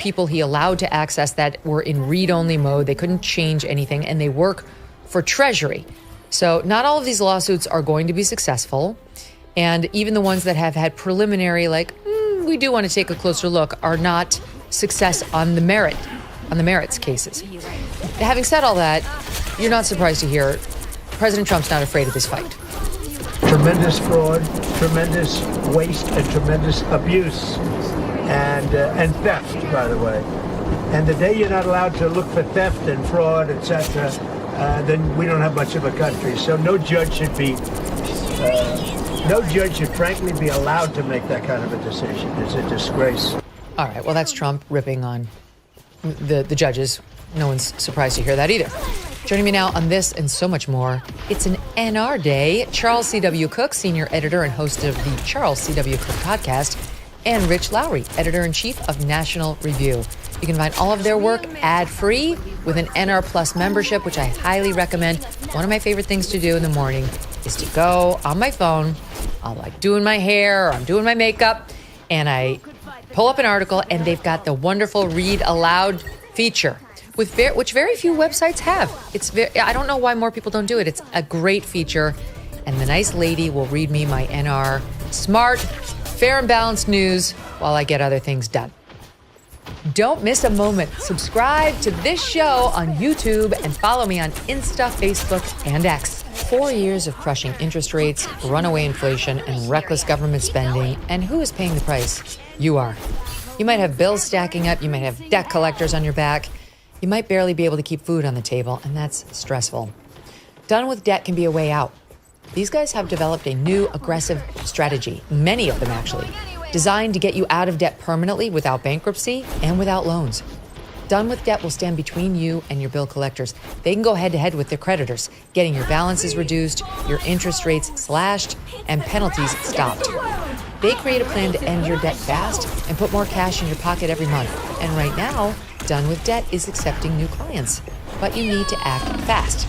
people he allowed to access that were in read-only mode. They couldn't change anything, and they work for Treasury. So not all of these lawsuits are going to be successful. And even the ones that have had preliminary, like, we do want to take a closer look, are not success on the merits cases. Having said all that, you're not surprised to hear President Trump's not afraid of this fight. Tremendous fraud, tremendous waste, and tremendous abuse, and theft, by the way. And the day you're not allowed to look for theft and fraud, etc., then we don't have much of a country. So no judge should frankly be allowed to make that kind of a decision. It's a disgrace. All right, well, that's Trump ripping on the judges. No one's surprised to hear that either. Joining me now on this and so much more, it's an NR day. Charles C.W. Cook, senior editor and host of the Charles C.W. Cook podcast, and Rich Lowry, editor-in-chief of National Review. You can find all of their work ad-free with an NR Plus membership, which I highly recommend. One of my favorite things to do in the morning is to go on my phone. I'm like doing my hair, or I'm doing my makeup, and I pull up an article, and they've got the wonderful read aloud feature, which very few websites have. I don't know why more people don't do it. It's a great feature, and the nice lady will read me my NR smart, fair and balanced news while I get other things done. Don't miss a moment. Subscribe to this show on YouTube and follow me on Insta, Facebook, and X. 4 years of crushing interest rates, runaway inflation, and reckless government spending. And who is paying the price? You are. You might have bills stacking up. You might have debt collectors on your back. You might barely be able to keep food on the table, and that's stressful. Done with debt can be a way out. These guys have developed a new aggressive strategy, many of them actually, designed to get you out of debt permanently without bankruptcy and without loans. Done with Debt will stand between you and your bill collectors. They can go head-to-head with their creditors, getting your balances reduced, your interest rates slashed, and penalties stopped. They create a plan to end your debt fast and put more cash in your pocket every month. And right now, Done with Debt is accepting new clients. But you need to act fast.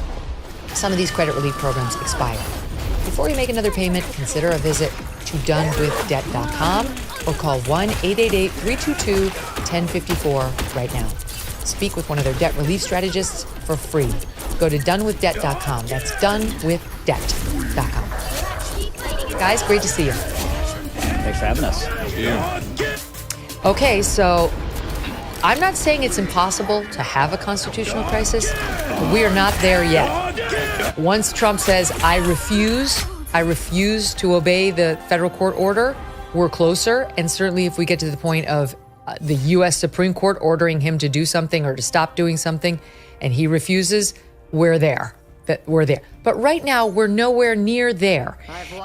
Some of these credit relief programs expire. Before you make another payment, consider a visit to donewithdebt.com or call 1-888-322-1054 right now. Speak with one of their debt relief strategists for free. Go to donewithdebt.com. That's donewithdebt.com. Guys, great to see you. Thanks for having us. Okay, so I'm not saying it's impossible to have a constitutional crisis, but we are not there yet. Once Trump says, I refuse to obey the federal court order, we're closer. And certainly if we get to the point of the U.S. Supreme Court ordering him to do something or to stop doing something, and he refuses, we're there. But right now, we're nowhere near there.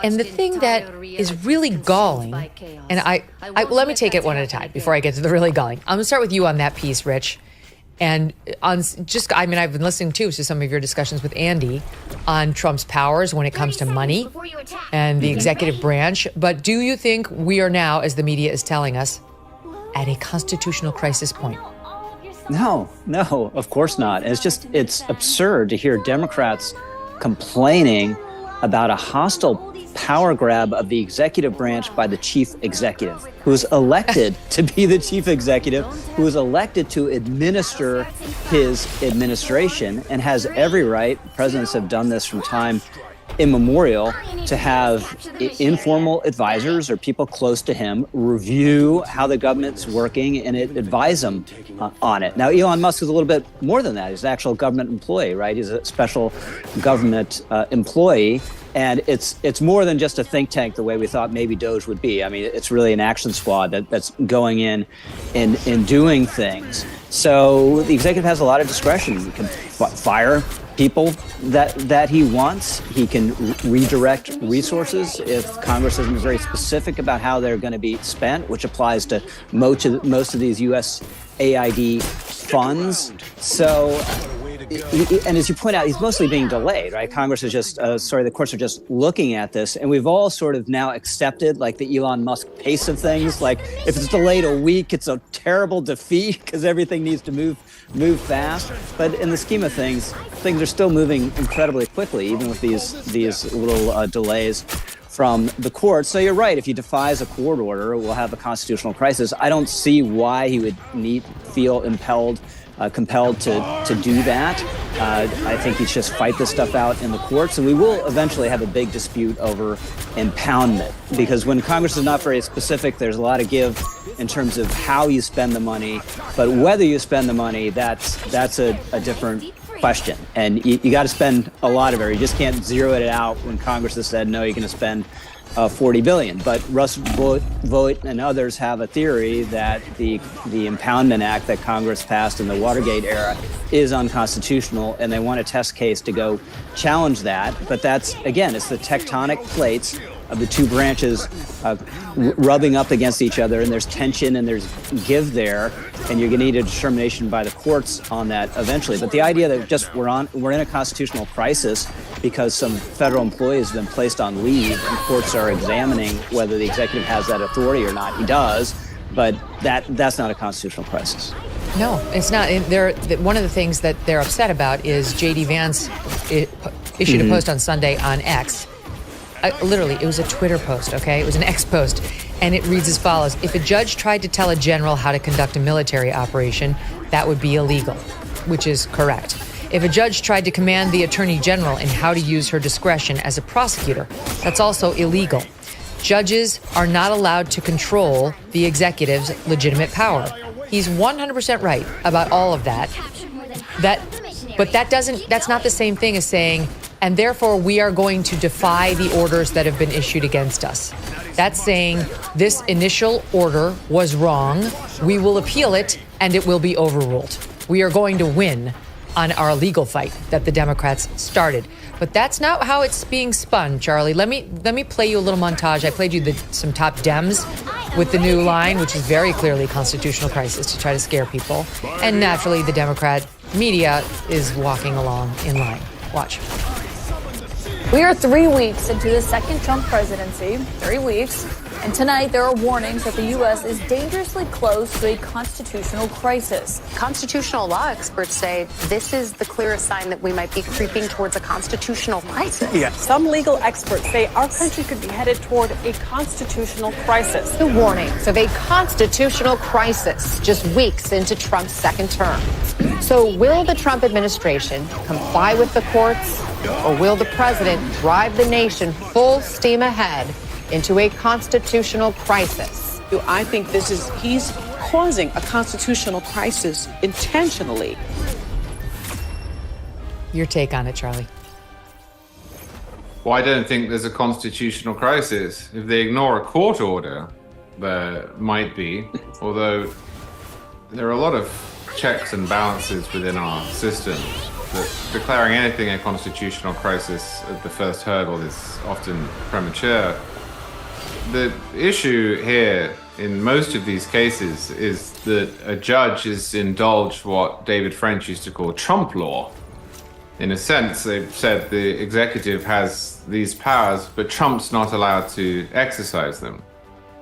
And the thing that is really galling, and I let me take it one at a time before I get to the really galling. I'm going to start with you on that piece, Rich. And I've been listening to some of your discussions with Andy on Trump's powers when it comes to money and the executive branch. But do you think we are now, as the media is telling us, at a constitutional crisis point? No, of course not. It's absurd to hear Democrats complaining about a hostile power grab of the executive branch by the chief executive, who is elected to be the chief executive, who is elected to administer his administration and has every right. Presidents have done this from time immemorial to have informal advisors or people close to him review how the government's working and advise them on it. Now, Elon Musk is a little bit more than that. He's an actual government employee, right? He's a special government employee. And it's more than just a think tank the way we thought maybe Doge would be. I mean, it's really an action squad that's going in and doing things. So the executive has a lot of discretion. He can fire people that he wants. He can redirect resources if Congress isn't very specific about how they're going to be spent, which applies to most of these U.S. AID funds. So, and as you point out, he's mostly being delayed, right? Congress is the courts are just looking at this, and we've all sort of now accepted like the Elon Musk pace of things. Like if it's delayed a week, it's a terrible defeat because everything needs to move fast. But in the scheme of things are still moving incredibly quickly, even with these little delays from the court. So you're right. If he defies a court order, we'll have a constitutional crisis. I don't see why he would feel compelled to do that. I think he should just fight this stuff out in the courts, and we will eventually have a big dispute over impoundment, because when Congress is not very specific, there's a lot of give in terms of how you spend the money, but whether you spend the money, that's a different question. And you got to spend a lot of it. You just can't zero it out when Congress has said, no, you're going to spend $40 billion. But Russ Vought and others have a theory that the Impoundment Act that Congress passed in the Watergate era is unconstitutional, and they want a test case to go challenge that. But that's, again, it's the tectonic plates of the two branches rubbing up against each other, and there's tension and there's give there, and you're going to need a determination by the courts on that eventually. But the idea that just we're in a constitutional crisis because some federal employee has been placed on leave and courts are examining whether the executive has that authority or not. He does, but that's not a constitutional crisis. No, it's not. One of the things that they're upset about is J.D. Vance issued a post on Sunday on X. Literally, it was a Twitter post, okay? It was an X post, and it reads as follows. If a judge tried to tell a general how to conduct a military operation, that would be illegal, which is correct. If a judge tried to command the attorney general in how to use her discretion as a prosecutor, that's also illegal. Judges are not allowed to control the executive's legitimate power. He's 100% right about all of that. But that's not the same thing as saying, and therefore we are going to defy the orders that have been issued against us. That's saying this initial order was wrong. We will appeal it and it will be overruled. We are going to win on our legal fight that the Democrats started. But that's not how it's being spun, Charlie. Let me play you a little montage. I played you some top Dems with the new line, which is very clearly a constitutional crisis to try to scare people. And naturally, the Democrat media is walking along in line. Watch. We are 3 weeks into the second Trump presidency, 3 weeks, and tonight there are warnings that the U.S. is dangerously close to a constitutional crisis. Constitutional law experts say this is the clearest sign that we might be creeping towards a constitutional crisis. Yeah. Some legal experts say our country could be headed toward a constitutional crisis. The warnings of a constitutional crisis just weeks into Trump's second term. So will the Trump administration comply with the courts, or will the president drive the nation full steam ahead into a constitutional crisis? I think he's causing a constitutional crisis intentionally. Your take on it, Charlie. Well, I don't think there's a constitutional crisis. If they ignore a court order, there might be, although there are a lot of checks and balances within our systems. That declaring anything a constitutional crisis at the first hurdle is often premature. The issue here in most of these cases is that a judge has indulged what David French used to call Trump law. In a sense, they've said the executive has these powers, but Trump's not allowed to exercise them.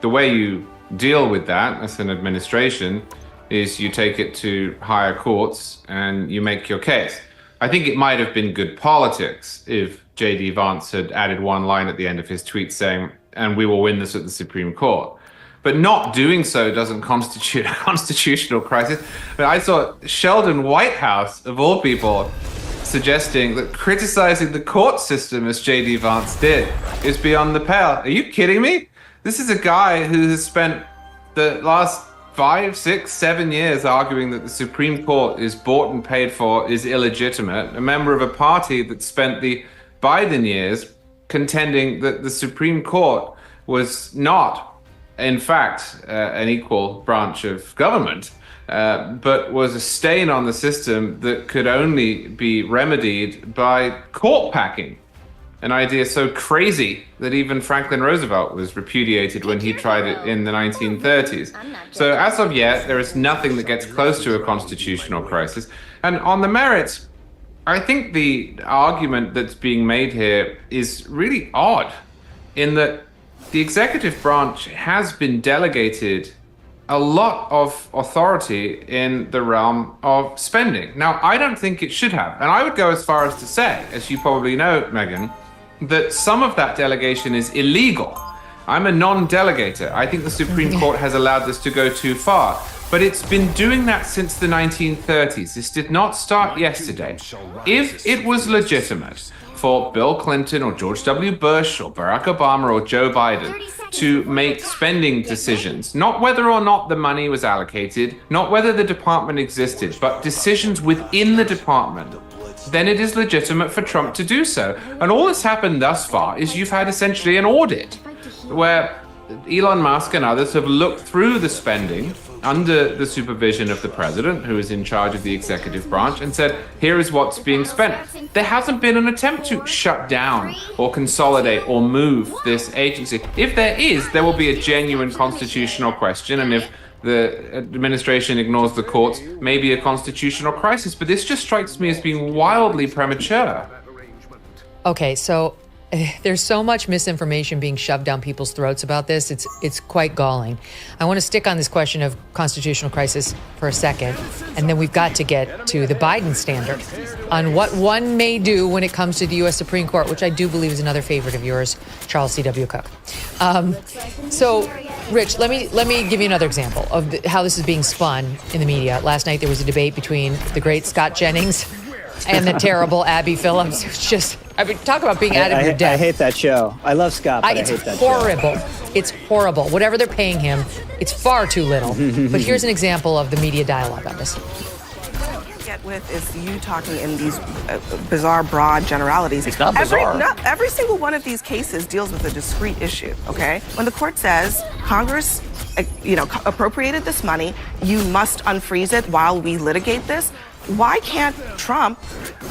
The way you deal with that as an administration is you take it to higher courts and you make your case. I think it might have been good politics if J.D. Vance had added one line at the end of his tweet saying, and we will win this at the Supreme Court. But not doing so doesn't constitute a constitutional crisis. I saw Sheldon Whitehouse, of all people, suggesting that criticizing the court system as J.D. Vance did is beyond the pale. Are you kidding me? This is a guy who has spent the last 5, 6, 7 years arguing that the Supreme Court is bought and paid for, is illegitimate, a member of a party that spent the Biden years contending that the Supreme Court was not, in fact, an equal branch of government, but was a stain on the system that could only be remedied by court packing. An idea so crazy that even Franklin Roosevelt was repudiated when he tried it in the 1930s. So as of yet, there is nothing that gets close to a constitutional crisis. And on the merits, I think the argument that's being made here is really odd in that the executive branch has been delegated a lot of authority in the realm of spending. Now, I don't think it should have. And I would go as far as to say, as you probably know, Megyn, that some of that delegation is illegal. I'm a non-delegator. I think the Supreme Court has allowed this to go too far. But it's been doing that since the 1930s. This did not start yesterday. If it was legitimate for Bill Clinton or George W. Bush or Barack Obama or Joe Biden to make spending decisions, not whether or not the money was allocated, not whether the department existed, but decisions within the department, then it is legitimate for Trump to do so. And all that's happened thus far is you've had essentially an audit where Elon Musk and others have looked through the spending under the supervision of the president, who is in charge of the executive branch, and said, here is what's being spent. There hasn't been an attempt to shut down or consolidate or move this agency. If there is, there will be a genuine constitutional question, and if the administration ignores the courts, maybe a constitutional crisis. But this just strikes me as being wildly premature. Okay, so there's so much misinformation being shoved down people's throats about this. It's quite galling. I want to stick on this question of constitutional crisis for a second, and then we've got to get to the Biden standard on what one may do when it comes to the U.S. Supreme Court, which I do believe is another favorite of yours, Charles C.W. Cook. So, Rich, let me give you another example of how this is being spun in the media. Last night there was a debate between the great Scott Jennings and the terrible Abby Phillips. It's just, I mean, talk about being out of your depth. I hate that show. I love Scott, but I hate that horrible. show. It's horrible. Whatever they're paying him, it's far too little. But here's an example of the media dialogue on this. With is you talking in these bizarre, broad generalities. It's not bizarre. Every single one of these cases deals with a discrete issue, okay? When the court says Congress, appropriated this money, you must unfreeze it while we litigate this, why can't Trump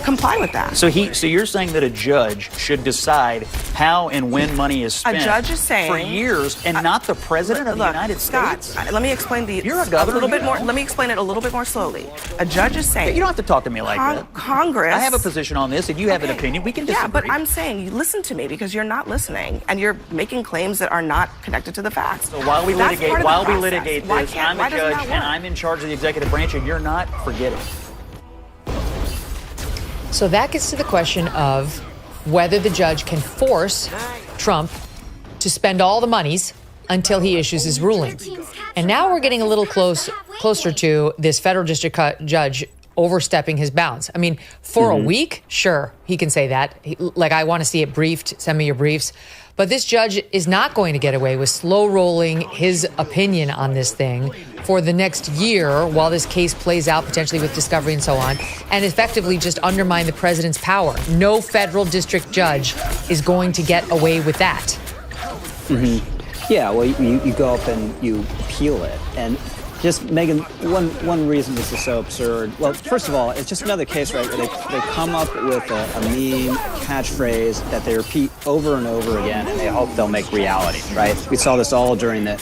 comply with that? So you're saying that a judge should decide how and when money is spent a judge is saying, for years, and not the president of the United States? Scott, let me explain You're a governor, a little bit more. Let me explain it a little bit more slowly. A judge is saying, you don't have to talk to me like that. Congress. I have a position on this, and you have an opinion. We can disagree. Yeah, but I'm saying, listen to me, because you're not listening, and you're making claims that are not connected to the facts. So while we litigate this, I'm a judge, and I'm in charge of the executive branch, and you're not. Forget it. So that gets to the question of whether the judge can force Trump to spend all the monies until he issues his ruling. And now we're getting a little closer to this federal district judge overstepping his bounds. I mean, for a week, sure, he can say that. I want to see it briefed. Send me your briefs. But this judge is not going to get away with slow rolling his opinion on this thing for the next year while this case plays out, potentially with discovery and so on, and effectively just undermine the president's power. No federal district judge is going to get away with that. Yeah, well, you go up and you appeal it. And just, Megan, one reason this is so absurd. Well, first of all, it's just another case, right, where they come up with a meme catchphrase that they repeat over and over again, and they hope they'll make reality, right? We saw this all during the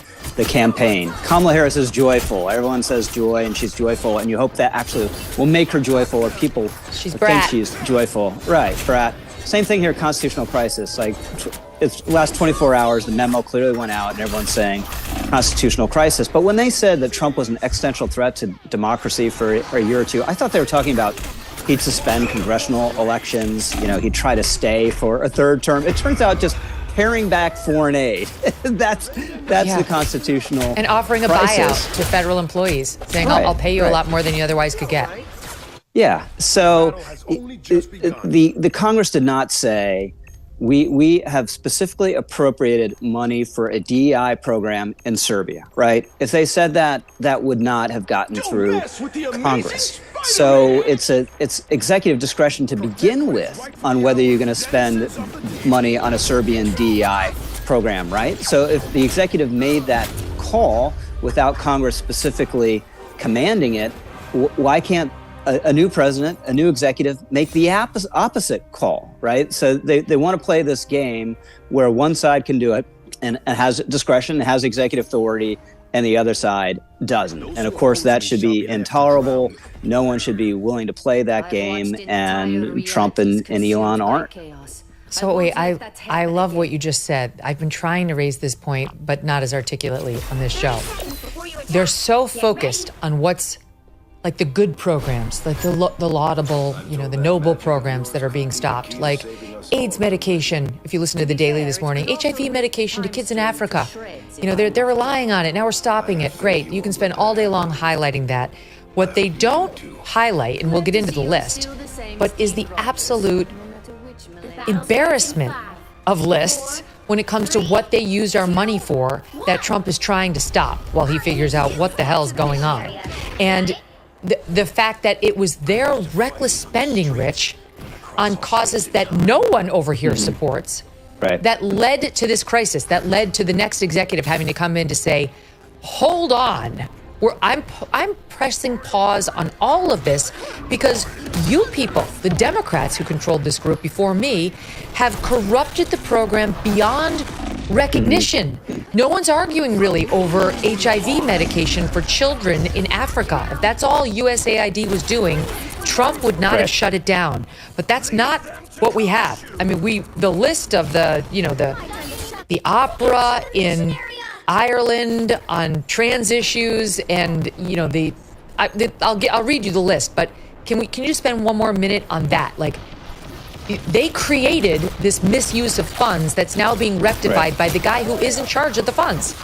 campaign. Kamala Harris is joyful. Everyone says joy, and she's joyful, and you hope that actually will make her joyful, or people think she's joyful. Right, brat. Same thing here, constitutional crisis. It's the last 24 hours, the memo clearly went out, and everyone's saying constitutional crisis. But when they said that Trump was an existential threat to democracy for a year or two, I thought they were talking about he'd suspend congressional elections, he'd try to stay for a third term. It turns out just paring back foreign aid. that's the constitutional and offering a crisis. Buyout to federal employees, saying, I'll pay you a lot more than you otherwise could get. Yeah. So the Congress did not say, we have specifically appropriated money for a DEI program in Serbia, right? If they said that, that would not have gotten through Congress. So it's executive discretion to begin with on whether you're going to spend money on a Serbian DEI program, right? So if the executive made that call without Congress specifically commanding it, why can't a new president, a new executive, make the opposite call, right? So they want to play this game where one side can do it and has discretion, has executive authority, and the other side doesn't. And of course, that should be intolerable. No one should be willing to play that game, and Trump and Elon aren't. So wait, I love what you just said. I've been trying to raise this point, but not as articulately on this show. They're so focused on what's like the good programs, like the laudable, the noble programs that are being stopped. Like AIDS medication, if you listen to the Daily this morning, HIV medication to kids in Africa. They're relying on it. Now we're stopping it. Great. You can spend all day long highlighting that. What they don't highlight, and we'll get into the list, but is the absolute embarrassment of lists when it comes to what they used our money for that Trump is trying to stop while he figures out what the hell's going on. And the fact that it was their reckless spending, Rich, on causes that no one over here supports, right, that led to this crisis, that led to the next executive having to come in to say, hold on, I'm pressing pause on all of this because you people, the Democrats who controlled this group before me, have corrupted the program beyond recognition. No one's arguing really over HIV medication for children in Africa. If that's all USAID was doing, Trump would not have shut it down. But that's not what we have. I mean, the list of the opera in Ireland on trans issues, and I'll read you the list, but can you just spend one more minute on that? Like, they created this misuse of funds that's now being rectified by the guy who is in charge of the funds.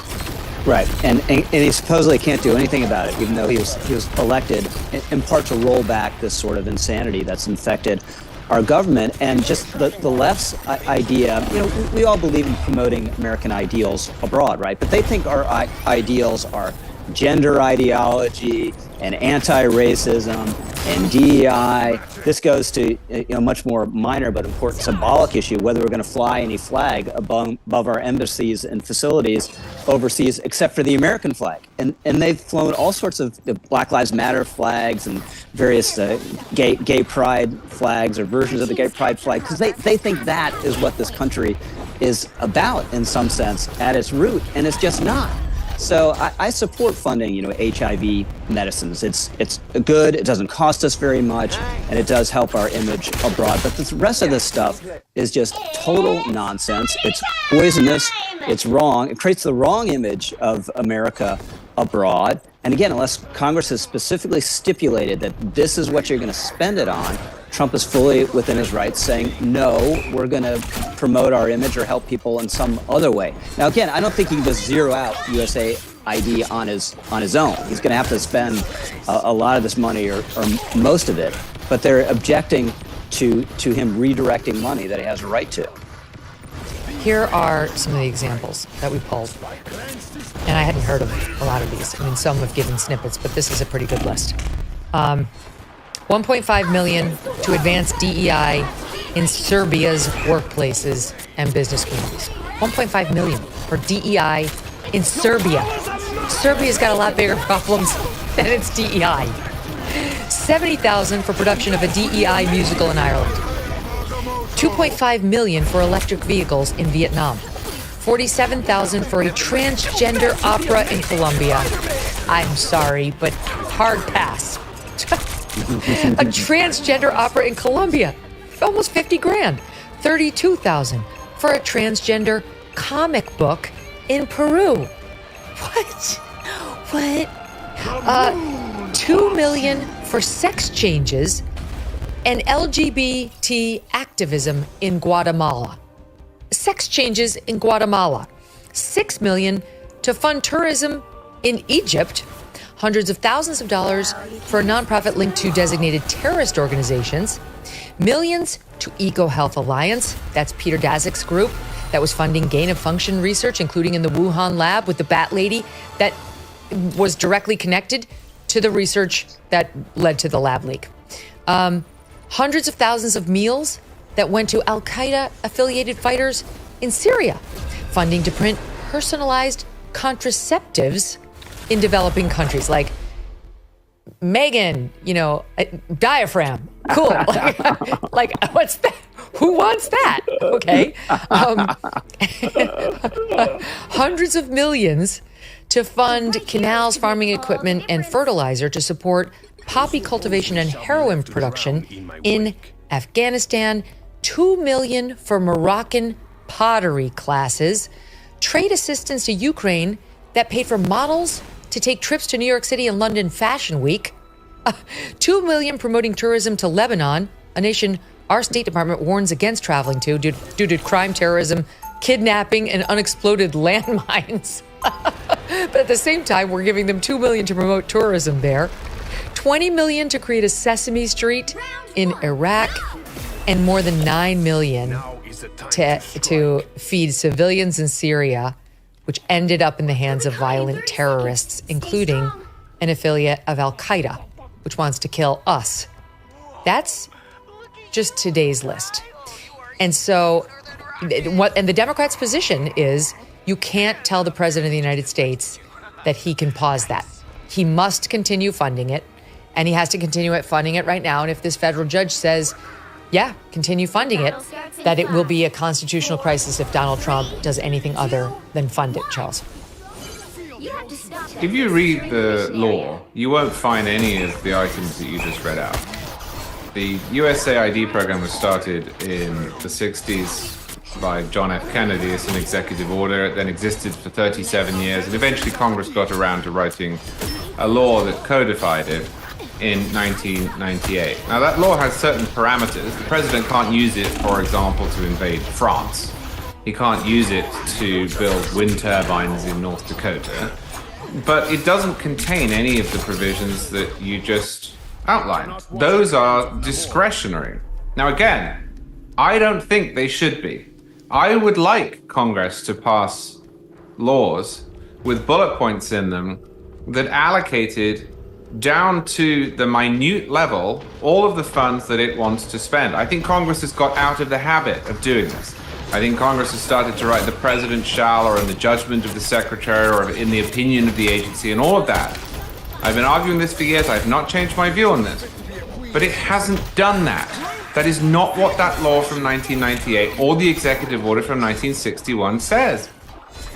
Right, and he supposedly can't do anything about it, even though he was elected in part to roll back this sort of insanity that's infected our government. And just the left's idea, we all believe in promoting American ideals abroad, right? But they think our ideals are gender ideology and anti-racism and DEI. This goes to much more minor but important symbolic issue, whether we're going to fly any flag above our embassies and facilities overseas, except for the American flag. And they've flown all sorts of Black Lives Matter flags and various gay pride flags or versions of the gay pride flag, because they think that is what this country is about in some sense at its root, and it's just not. So I support funding, HIV medicines. It's good. It doesn't cost us very much, and it does help our image abroad. But the rest of this stuff is just total nonsense. It's poisonous. It's wrong. It creates the wrong image of America abroad. And again, unless Congress has specifically stipulated that this is what you're going to spend it on, Trump is fully within his rights saying, no, we're going to promote our image or help people in some other way. Now, again, I don't think he can just zero out USAID on his own. He's going to have to spend a lot of this money or most of it. But they're objecting to him redirecting money that he has a right to. Here are some of the examples that we pulled. And I hadn't heard of a lot of these. I mean, some have given snippets, but this is a pretty good list. 1.5 million to advance DEI in Serbia's workplaces and business communities. 1.5 million for DEI in Serbia. Serbia's got a lot bigger problems than its DEI. 70,000 for production of a DEI musical in Ireland. 2.5 million for electric vehicles in Vietnam. 47,000 for a transgender opera in Colombia. I'm sorry, but hard pass. A transgender opera in Colombia, almost 50 grand. 32,000 for a transgender comic book in Peru. What? 2 million for sex changes and LGBT activism in Guatemala. Sex changes in Guatemala. 6 million to fund tourism in Egypt. Hundreds of thousands of dollars for a nonprofit linked to designated terrorist organizations. Millions to EcoHealth Alliance. That's Peter Daszak's group that was funding gain-of-function research, including in the Wuhan lab with the bat lady that was directly connected to the research that led to the lab leak. Hundreds of thousands of meals that went to al-Qaeda-affiliated fighters in Syria. Funding to print personalized contraceptives in developing countries, like Megan, diaphragm. Cool. like, what's that? Who wants that? Okay. Hundreds of millions to fund canals, farming equipment, and fertilizer to support poppy cultivation and heroin production in Afghanistan. 2 million for Moroccan pottery classes. Trade assistance to Ukraine that paid for models to take trips to New York City and London Fashion Week. 2 million promoting tourism to Lebanon, a nation our State Department warns against traveling to due to crime, terrorism, kidnapping, and unexploded landmines. But at the same time, we're giving them $2 million to promote tourism there, $20 million to create a Sesame Street in Iraq, and more than $9 million to feed civilians in Syria, which ended up in the hands of violent terrorists, including an affiliate of Al-Qaeda, which wants to kill us. That's just today's list. And so, and the Democrats' position is you can't tell the president of the United States that he can pause that. He must continue funding it, and he has to continue funding it right now. And if this federal judge says, yeah, continue funding it, that it will be a constitutional crisis if Donald Trump does anything other than fund it, Charles. If you read the law, you won't find any of the items that you just read out. The USAID program was started in the 60s by John F. Kennedy as an executive order. It then existed for 37 years, and eventually Congress got around to writing a law that codified it in 1998. Now, that law has certain parameters. The president can't use it, for example, to invade France. He can't use it to build wind turbines in North Dakota. But it doesn't contain any of the provisions that you just outlined. Those are discretionary. Now, again, I don't think they should be. I would like Congress to pass laws with bullet points in them that allocated down to the minute level all of the funds that it wants to spend. I think Congress has got out of the habit of doing this. I think Congress has started to write the president shall, or in the judgment of the secretary, or in the opinion of the agency, and all of that. I've been arguing this for years. I've not changed my view on this. But it hasn't done that. That is not what that law from 1998 or the executive order from 1961 says.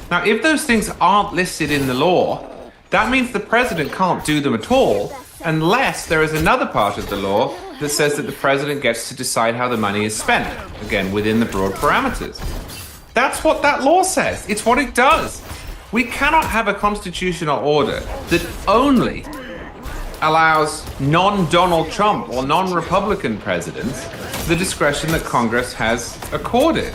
Now, if those things aren't listed in the law, that means the president can't do them at all unless there is another part of the law that says that the president gets to decide how the money is spent, again, within the broad parameters. That's what that law says. It's what it does. We cannot have a constitutional order that only allows non-Donald Trump or non-Republican presidents the discretion that Congress has accorded.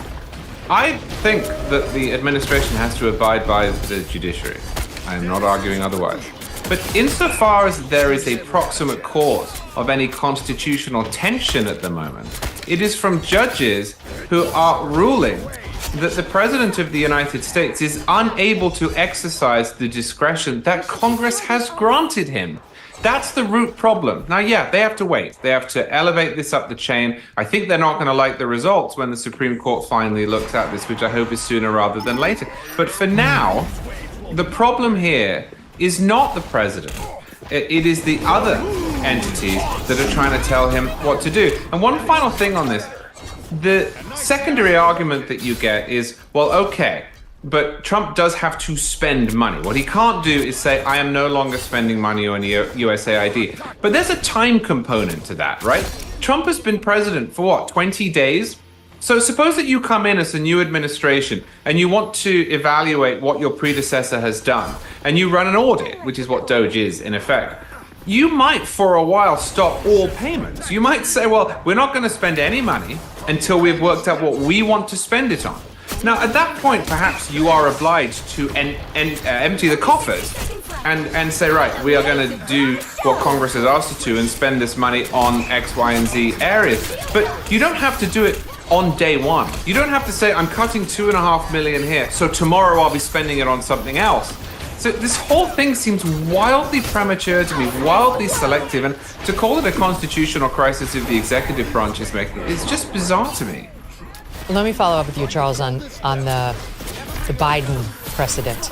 I think that the administration has to abide by the judiciary. I am not arguing otherwise. But insofar as there is a proximate cause of any constitutional tension at the moment, it is from judges who are ruling that the President of the United States is unable to exercise the discretion that Congress has granted him. That's the root problem. Now, yeah, they have to wait. They have to elevate this up the chain. I think they're not going to like the results when the Supreme Court finally looks at this, which I hope is sooner rather than later. But for now, the problem here is not the president. It is the other entities that are trying to tell him what to do. And one final thing on this. The secondary argument that you get is, well, okay, but Trump does have to spend money. What he can't do is say, I am no longer spending money on USAID. But there's a time component to that, right? Trump has been president for what, 20 days? So suppose that you come in as a new administration and you want to evaluate what your predecessor has done, and you run an audit, which is what DOGE is in effect. You might for a while stop all payments. You might say, well, we're not going to spend any money until we've worked out what we want to spend it on. Now, at that point, perhaps you are obliged to empty the coffers and say, right, we are going to do what Congress has asked us to and spend this money on X, Y, and Z areas. But you don't have to do it on day one. You don't have to say, I'm cutting $2.5 million here, so tomorrow I'll be spending it on something else. So this whole thing seems wildly premature to me, wildly selective, and to call it a constitutional crisis if the executive branch is making it, it's just bizarre to me. Let me follow up with you, Charles, on the Biden precedent,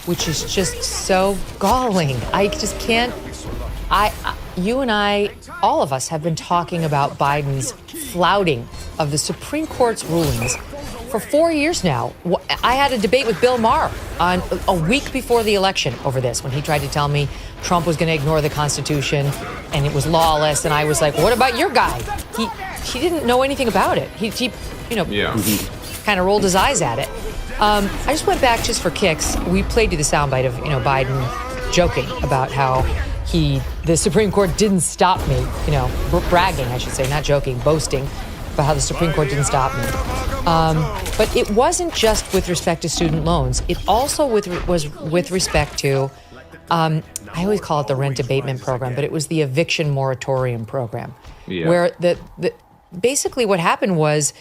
which is just so galling. I just can't. You and I, all of us, have been talking about Biden's flouting of the Supreme Court's rulings for 4 years now. I had a debate with Bill Maher on a week before the election over this, when he tried to tell me Trump was going to ignore the Constitution and it was lawless. And I was like, what about your guy? He didn't know anything about it. He kind of rolled his eyes at it. I just went back just for kicks. We played you the soundbite of, Biden joking about how the Supreme Court didn't stop me, bragging, I should say, not joking, boasting about how the Supreme Court didn't stop me. But it wasn't just with respect to student loans. It also was with respect to, I always call it the rent abatement program, but it was the eviction moratorium program, where basically what happened was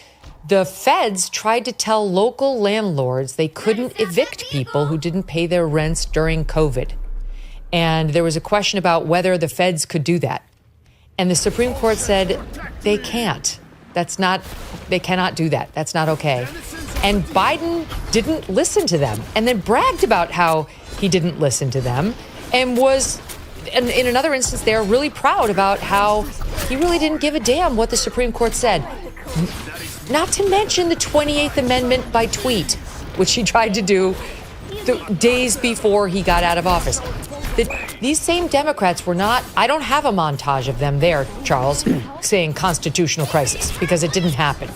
the feds tried to tell local landlords they couldn't evict people who didn't pay their rents during COVID. And there was a question about whether the feds could do that. And the Supreme Court said they can't. They cannot do that. That's not okay. And Biden didn't listen to them and then bragged about how he didn't listen to them and was, in another instance, they're really proud about how he really didn't give a damn what the Supreme Court said. Not to mention the 28th Amendment by tweet, which he tried to do the days before he got out of office. These same Democrats were not, I don't have a montage of them there, Charles, saying constitutional crisis, because it didn't happen.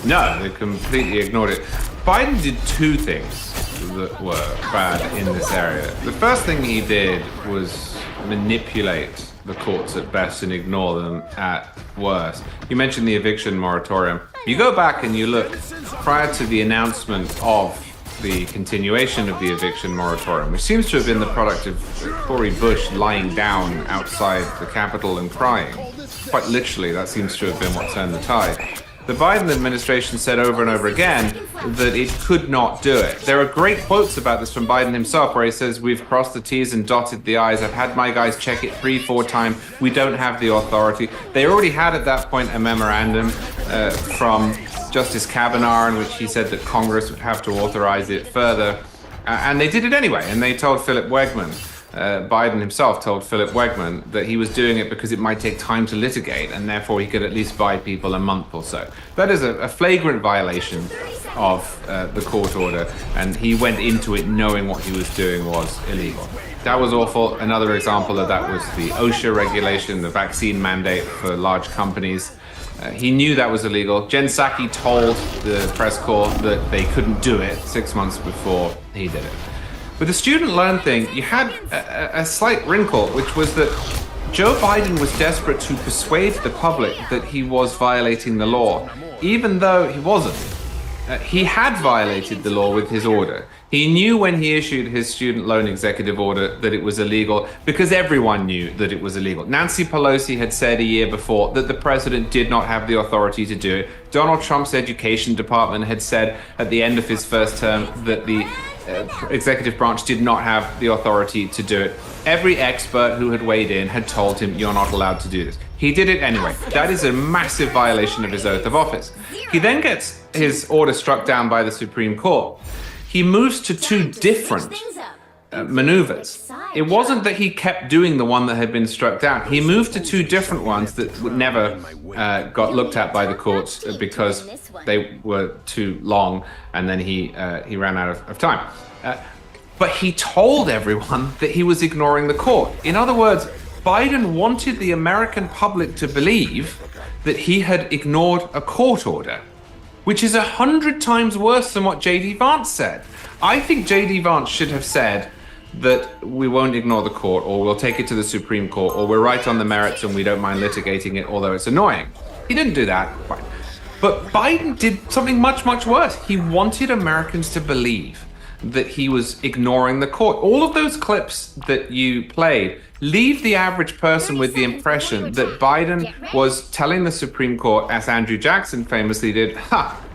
No, they completely ignored it. Biden did two things that were bad in this area. The first thing he did was manipulate the courts at best and ignore them at worst. You mentioned the eviction moratorium. You go back and you look prior to the announcement of the continuation of the eviction moratorium, which seems to have been the product of Cori Bush lying down outside the Capitol and crying. Quite literally, that seems to have been what turned the tide. The Biden administration said over and over again that it could not do it. There are great quotes about this from Biden himself, where he says, "We've crossed the T's and dotted the I's. I've had my guys check it 3-4 times. We don't have the authority." They already had at that point a memorandum from Justice Kavanaugh in which he said that Congress would have to authorize it further. And they did it anyway. And they told Philip Wegman, Biden himself told Philip Wegman that he was doing it because it might take time to litigate and therefore he could at least buy people a month or so. That is a flagrant violation of the court order, and he went into it knowing what he was doing was illegal. That was awful. Another example of that was the OSHA regulation, the vaccine mandate for large companies. He knew that was illegal. Jen Psaki told the press corps that they couldn't do it 6 months before he did it. With the student loan thing, you had a slight wrinkle, which was that Joe Biden was desperate to persuade the public that he was violating the law, even though he wasn't. He had violated the law with his order. He knew when he issued his student loan executive order that it was illegal because everyone knew that it was illegal. Nancy Pelosi had said a year before that the president did not have the authority to do it. Donald Trump's education department had said at the end of his first term that the executive branch did not have the authority to do it. Every expert who had weighed in had told him, "You're not allowed to do this." He did it anyway. That is a massive violation of his oath of office. He then gets his order struck down by the Supreme Court. He moves to two different maneuvers. It wasn't that he kept doing the one that had been struck down. He moved to two different ones that never got looked at by the courts because they were too long, and then he ran out of time. But he told everyone that he was ignoring the court. In other words, Biden wanted the American public to believe that he had ignored a court order, which is 100 times worse than what J.D. Vance said. I think J.D. Vance should have said that we won't ignore the court, or we'll take it to the Supreme Court, or we're right on the merits and we don't mind litigating it, although it's annoying. He didn't do that. Fine. But Biden did something much, much worse. He wanted Americans to believe that he was ignoring the court. All of those clips that you played leave the average person with the impression that Biden was telling the Supreme Court, as Andrew Jackson famously did,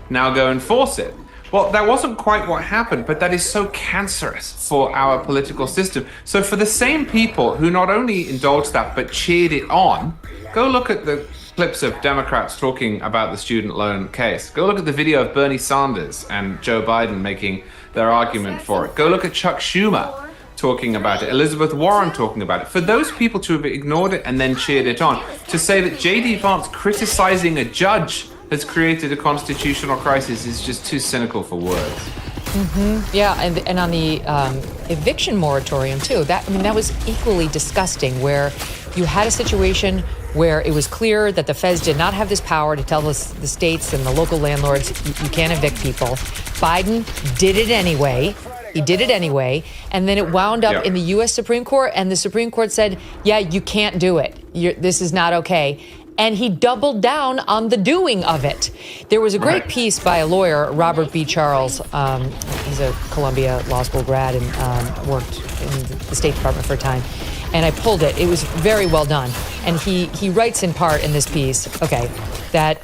now go enforce it. Well, that wasn't quite what happened, but that is so cancerous for our political system. So for the same people who not only indulged that, but cheered it on, go look at the clips of Democrats talking about the student loan case. Go look at the video of Bernie Sanders and Joe Biden making their argument for it. Go look at Chuck Schumer talking about it, Elizabeth Warren talking about it. For those people to have ignored it and then cheered it on, to say that J.D. Vance criticizing a judge has created a constitutional crisis is just too cynical for words. Mm-hmm. Yeah, and on the eviction moratorium too. That was equally disgusting, where you had a situation where it was clear that the feds did not have this power to tell the states and the local landlords you can't evict people. Biden did it anyway, He did it anyway. And then it wound up in the U.S. Supreme Court. And the Supreme Court said, yeah, you can't do it. This is not okay. And he doubled down on the doing of it. There was a great piece by a lawyer, Robert B. Charles. He's a Columbia Law School grad and worked in the State Department for a time. And I pulled it. It was very well done. And he writes in part in this piece, that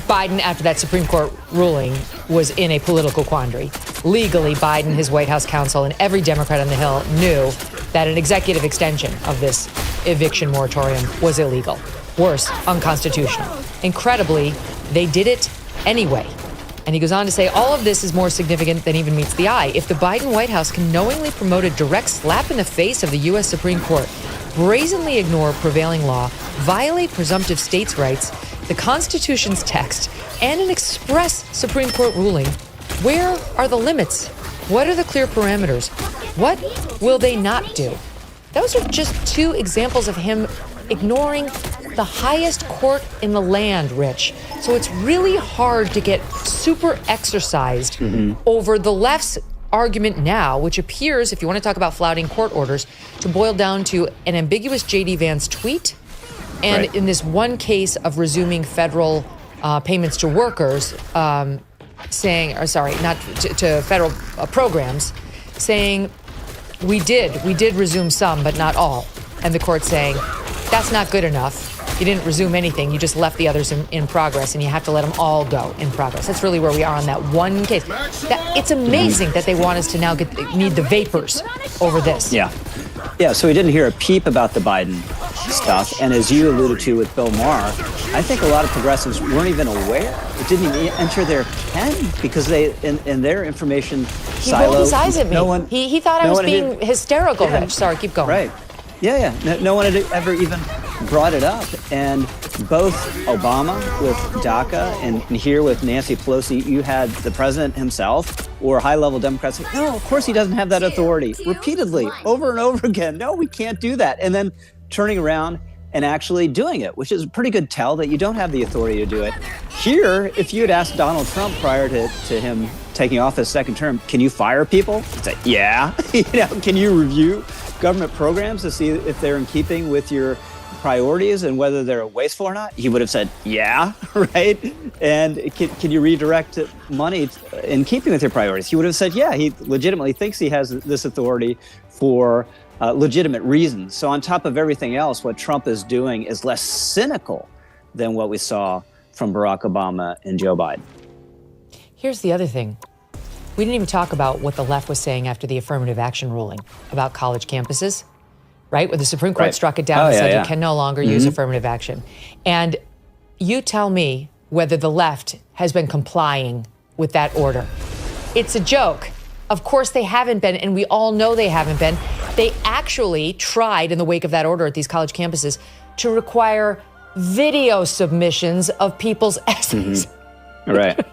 Biden, after that Supreme Court ruling, was in a political quandary. Legally, Biden, his White House counsel, and every Democrat on the Hill knew that an executive extension of this eviction moratorium was illegal. Worse, unconstitutional. Incredibly, they did it anyway. And he goes on to say, all of this is more significant than even meets the eye. If the Biden White House can knowingly promote a direct slap in the face of the U.S. Supreme Court, brazenly ignore prevailing law, violate presumptive states' rights, the Constitution's text, and an express Supreme Court ruling, where are the limits? What are the clear parameters? What will they not do? Those are just two examples of him ignoring the highest court in the land, Rich. So it's really hard to get super exercised over the left's argument now, which appears, if you want to talk about flouting court orders, to boil down to an ambiguous J.D. Vance tweet and in this one case of resuming federal payments to workers, to federal programs, saying we did resume some, but not all. And the court saying, that's not good enough. You didn't resume anything. You just left the others in progress, and you have to let them all go in progress. That's really where we are on that one case. It's amazing that they want us to now need the vapors over this. Yeah, so we didn't hear a peep about the Biden stuff. And as you alluded to with Bill Maher, I think a lot of progressives weren't even aware. It didn't even enter their ken because they, in their information silo. He rolled his eyes at me. He thought I was being hysterical, Rich. Sorry, keep going. Right. Yeah. No one had ever even brought it up. And both Obama with DACA and here with Nancy Pelosi, you had the president himself or high-level Democrats say, no, of course he doesn't have that authority. Repeatedly, over and over again. No, we can't do that. And then turning around and actually doing it, which is a pretty good tell that you don't have the authority to do it. Here, if you had asked Donald Trump prior to him taking office second term, can you fire people? He'd say, yeah. Can you review government programs to see if they're in keeping with your priorities and whether they're wasteful or not? He would have said, yeah, right? And can you redirect money in keeping with your priorities? He would have said, yeah, he legitimately thinks he has this authority for legitimate reasons. So on top of everything else, what Trump is doing is less cynical than what we saw from Barack Obama and Joe Biden. Here's the other thing. We didn't even talk about what the left was saying after the affirmative action ruling about college campuses, right? Where the Supreme Court struck it down and said you can no longer use affirmative action. And you tell me whether the left has been complying with that order. It's a joke. Of course they haven't been, and we all know they haven't been. They actually tried in the wake of that order at these college campuses to require video submissions of people's essays. Right.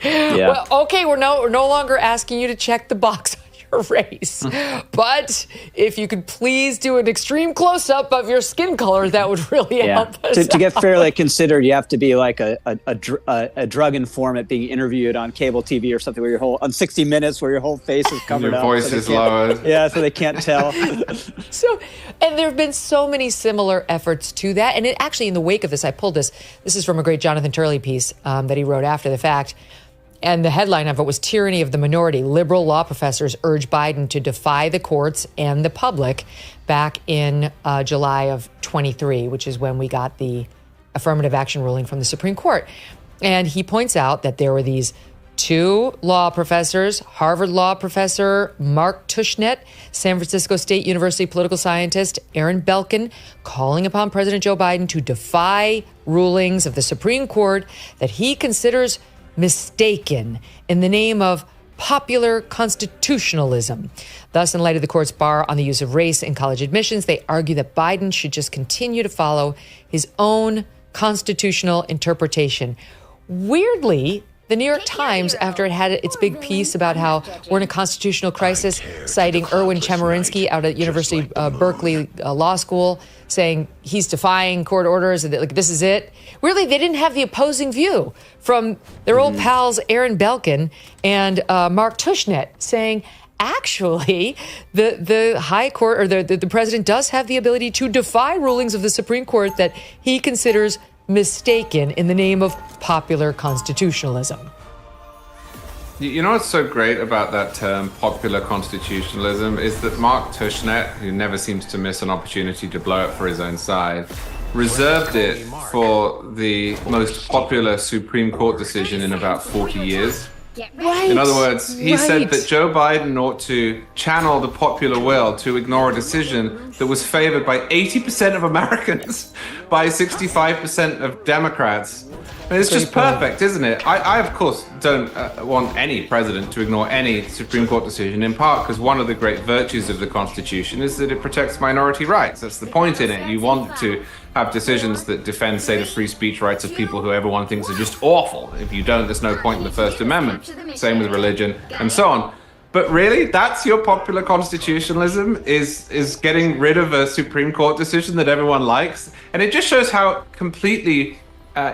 Well, okay, we're no longer asking you to check the box on your race. But if you could please do an extreme close-up of your skin color, that would really help us to get fairly considered, you have to be like a drug informant being interviewed on cable TV or something where on 60 Minutes where your whole face is covered up. Your voice is lowered. Yeah, so they can't tell. And there have been so many similar efforts to that. And it actually, in the wake of this, I pulled this. This is from a great Jonathan Turley piece that he wrote after the fact. And the headline of it was Tyranny of the Minority. Liberal law professors urge Biden to defy the courts and the public back in July of 23, which is when we got the affirmative action ruling from the Supreme Court. And he points out that there were these two law professors, Harvard law professor Mark Tushnet, San Francisco State University political scientist Aaron Belkin, calling upon President Joe Biden to defy rulings of the Supreme Court that he considers mistaken in the name of popular constitutionalism. Thus, in light of the court's bar on the use of race in college admissions, they argue that Biden should just continue to follow his own constitutional interpretation. Weirdly, The New York Times, after it had its big piece about how we're in a constitutional crisis, citing Erwin Chemerinsky out at University of Berkeley Law School, saying he's defying court orders and that, like, this is it. Really, they didn't have the opposing view from their old pals Aaron Belkin and Mark Tushnet, saying, actually, the high court or the president does have the ability to defy rulings of the Supreme Court that he considers mistaken in the name of popular constitutionalism. You know what's so great about that term, popular constitutionalism, is that Mark Tushnet, who never seems to miss an opportunity to blow up for his own side, reserved it for the most popular Supreme Court decision in about 40 years. Right. In other words, he said that Joe Biden ought to channel the popular will to ignore a decision that was favored by 80% of Americans, by 65% of Democrats. And it's just perfect, isn't it? I of course, don't want any president to ignore any Supreme Court decision, in part because one of the great virtues of the Constitution is that it protects minority rights. That's the point in it. You want to have decisions that defend, say, the free speech rights of people who everyone thinks are just awful. If you don't, there's no point in the First Amendment. Same with religion and so on. But really, that's your popular constitutionalism, is getting rid of a Supreme Court decision that everyone likes. And it just shows how completely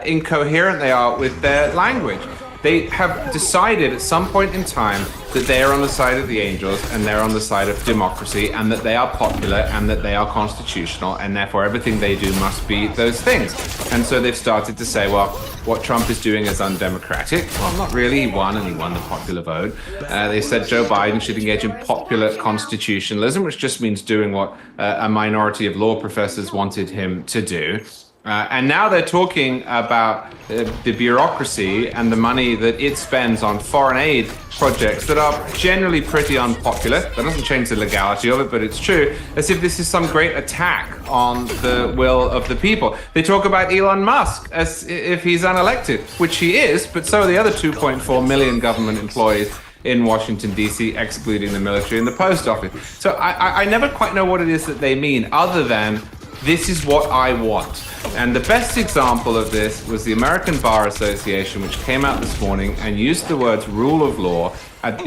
incoherent they are with their language. They have decided at some point in time that they are on the side of the angels and they're on the side of democracy and that they are popular and that they are constitutional and therefore everything they do must be those things. And so they've started to say, well, what Trump is doing is undemocratic. Well, not really. He won the popular vote. They said Joe Biden should engage in popular constitutionalism, which just means doing what a minority of law professors wanted him to do. And now they're talking about the bureaucracy and the money that it spends on foreign aid projects that are generally pretty unpopular. That doesn't change the legality of it, but it's true, as if this is some great attack on the will of the people. They talk about Elon Musk as if he's unelected, which he is, but so are the other 2.4 million government employees in Washington, D.C., excluding the military and the post office. So I never quite know what it is that they mean, other than this is what I want. And the best example of this was the American Bar Association, which came out this morning and used the words rule of law at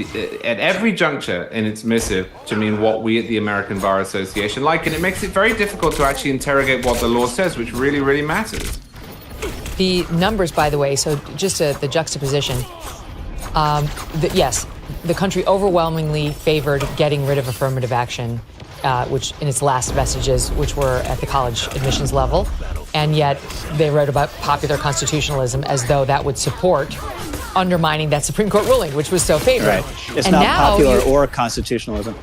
every juncture in its missive to mean what we at the American Bar Association like. And it makes it very difficult to actually interrogate what the law says, which really, really matters. The numbers, by the way, so just the juxtaposition. Yes, the country overwhelmingly favored getting rid of affirmative action, which in its last vestiges, which were at the college admissions level. And yet they wrote about popular constitutionalism as though that would support undermining that Supreme Court ruling, which was so favored. Right. It's not popular or constitutionalism.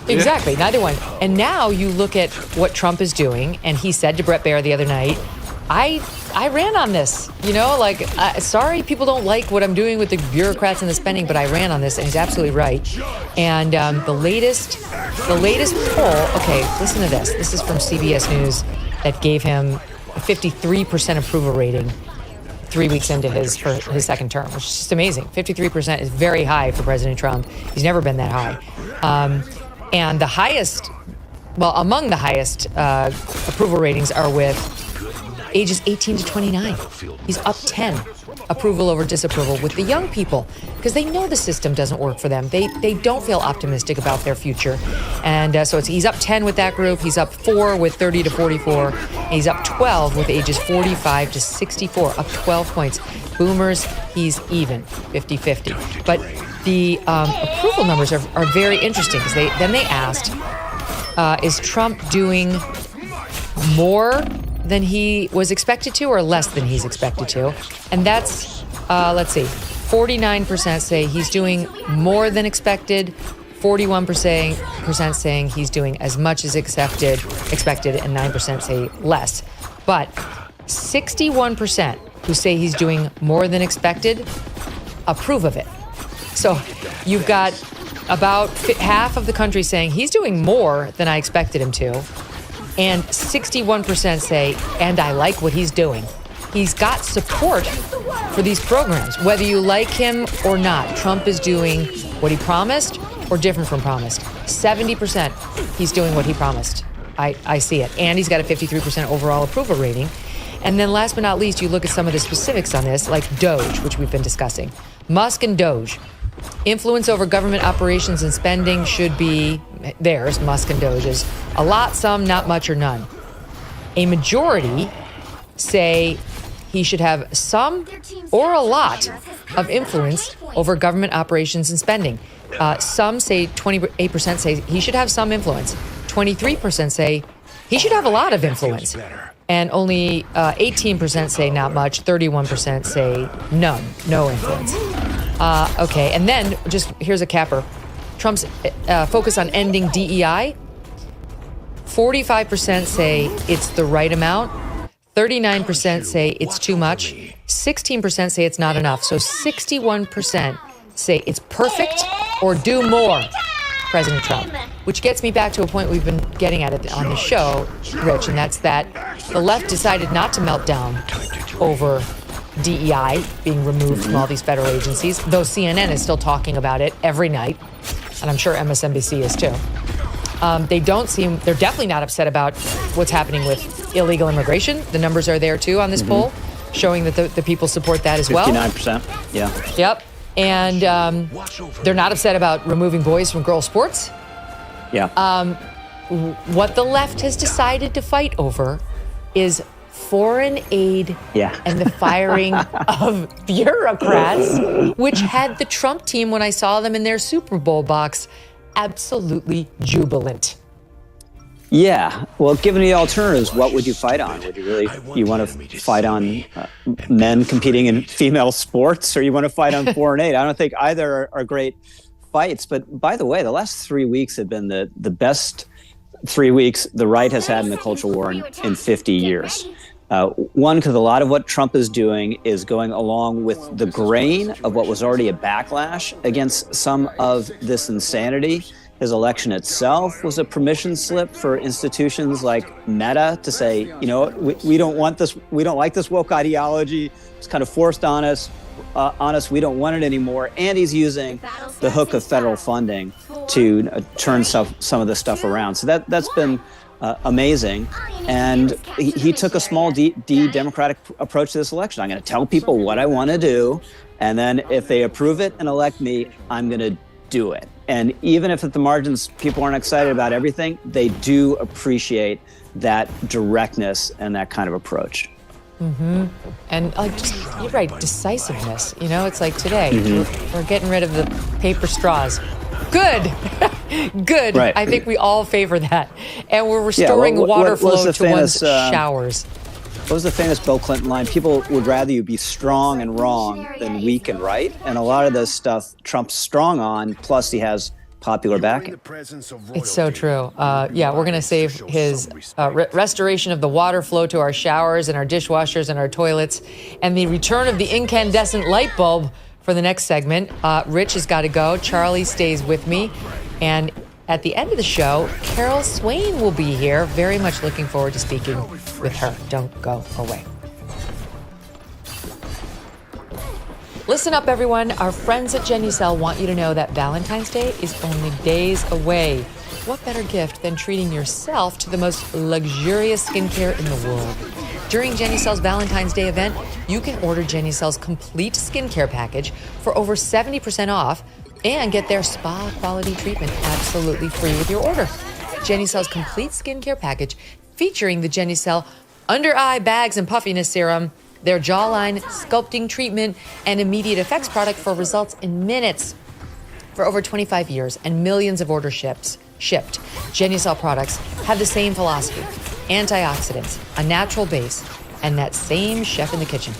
Exactly, neither one. And now you look at what Trump is doing, and he said to Bret Baier the other night, I ran on this, sorry people don't like what I'm doing with the bureaucrats and the spending, but I ran on this, and he's absolutely right. And the latest poll, okay, listen to this. This is from CBS News that gave him a 53% approval rating 3 weeks into his second term, which is just amazing. 53% is very high for President Trump. He's never been that high. And the highest, among the highest approval ratings are with ages 18 to 29. He's up 10 approval over disapproval with the young people because they know the system doesn't work for them. They don't feel optimistic about their future. And so he's up 10 with that group. He's up 4 with 30 to 44. And he's up 12 with ages 45 to 64, up 12 points. Boomers, he's even, 50-50. But the approval numbers are very interesting because they asked, is Trump doing more than he was expected to or less than he's expected to? And that's, 49% say he's doing more than expected, 41% saying he's doing as much as expected, and 9% say less. But 61% who say he's doing more than expected approve of it. So you've got about half of the country saying he's doing more than I expected him to. And 61% say, and I like what he's doing. He's got support for these programs. Whether you like him or not, Trump is doing what he promised or different from promised. 70% he's doing what he promised. I see it. And he's got a 53% overall approval rating. And then last but not least, you look at some of the specifics on this, like Doge, which we've been discussing. Musk and Doge. Influence over government operations and spending should be theirs, Musk and Doge's. A lot, some, not much, or none. A majority say he should have some or a lot of influence over government operations and spending. Some say 28% say he should have some influence. 23% say he should have a lot of influence. And only 18% say not much. 31% say none, no influence. Okay, and then just here's a capper. Trump's focus on ending DEI. 45% say it's the right amount. 39% say it's too much. 16% say it's not enough. So 61% say it's perfect or do more, President Trump. Which gets me back to a point we've been getting at it on the show, Rich, and that's that the left decided not to melt down over DEI being removed from all these federal agencies, though CNN is still talking about it every night, and I'm sure MSNBC is too. They're definitely not upset about what's happening with illegal immigration. The numbers are there too on this poll, showing that the people support that as well. 59%, yeah. Yep. And they're not upset about removing boys from girls' sports. Yeah. What the left has decided to fight over is foreign aid and the firing of bureaucrats, which had the Trump team, when I saw them in their Super Bowl box, absolutely jubilant. Yeah. Well, given the alternatives, what would you fight on? Would you want to fight on men competing in female sports, or you want to fight on foreign aid? I don't think either are great fights. But by the way, the last 3 weeks have been the best 3 weeks the right has had in the culture war in 50 years. One, because a lot of what Trump is doing is going along with the grain of what was already a backlash against some of this insanity. His election itself was a permission slip for institutions like Meta to say, you know, we don't want this, we don't like this woke ideology. It's kind of forced on us. We don't want it anymore. And he's using the hook of federal funding to turn some of this stuff around. So that's been amazing. And he took a small d democratic approach to this election. I'm going to tell people what I want to do, and then if they approve it and elect me, I'm going to do it. And even if at the margins people aren't excited about everything, they do appreciate that directness and that kind of approach. And you're right, decisiveness. You know, it's like today, we're getting rid of the paper straws. Good. Good. Right. I think we all favor that. And we're restoring water flow to one's showers. What was the famous Bill Clinton line? People would rather you be strong and wrong than weak and right. And a lot of this stuff Trump's strong on, plus he has popular backing. It's so true. Yeah, we're going to save his restoration of the water flow to our showers and our dishwashers and our toilets, and the return of the incandescent light bulb for the next segment. Rich has got to go. Charlie stays with me. And at the end of the show, Carol Swain will be here. Very much looking forward to speaking with her. Don't go away. Listen up, everyone. Our friends at GenuCell want you to know that Valentine's Day is only days away. What better gift than treating yourself to the most luxurious skincare in the world? During GenuCell's Valentine's Day event, you can order GenuCell's complete skincare package for over 70% off and get their spa quality treatment absolutely free with your order. GenuCell's complete skincare package featuring the GenuCell under eye bags and puffiness serum, their jawline sculpting treatment, and immediate effects product for results in minutes. For over 25 years and millions of orders shipped, GenuCell products have the same philosophy: antioxidants, a natural base, and that same chef in the kitchen.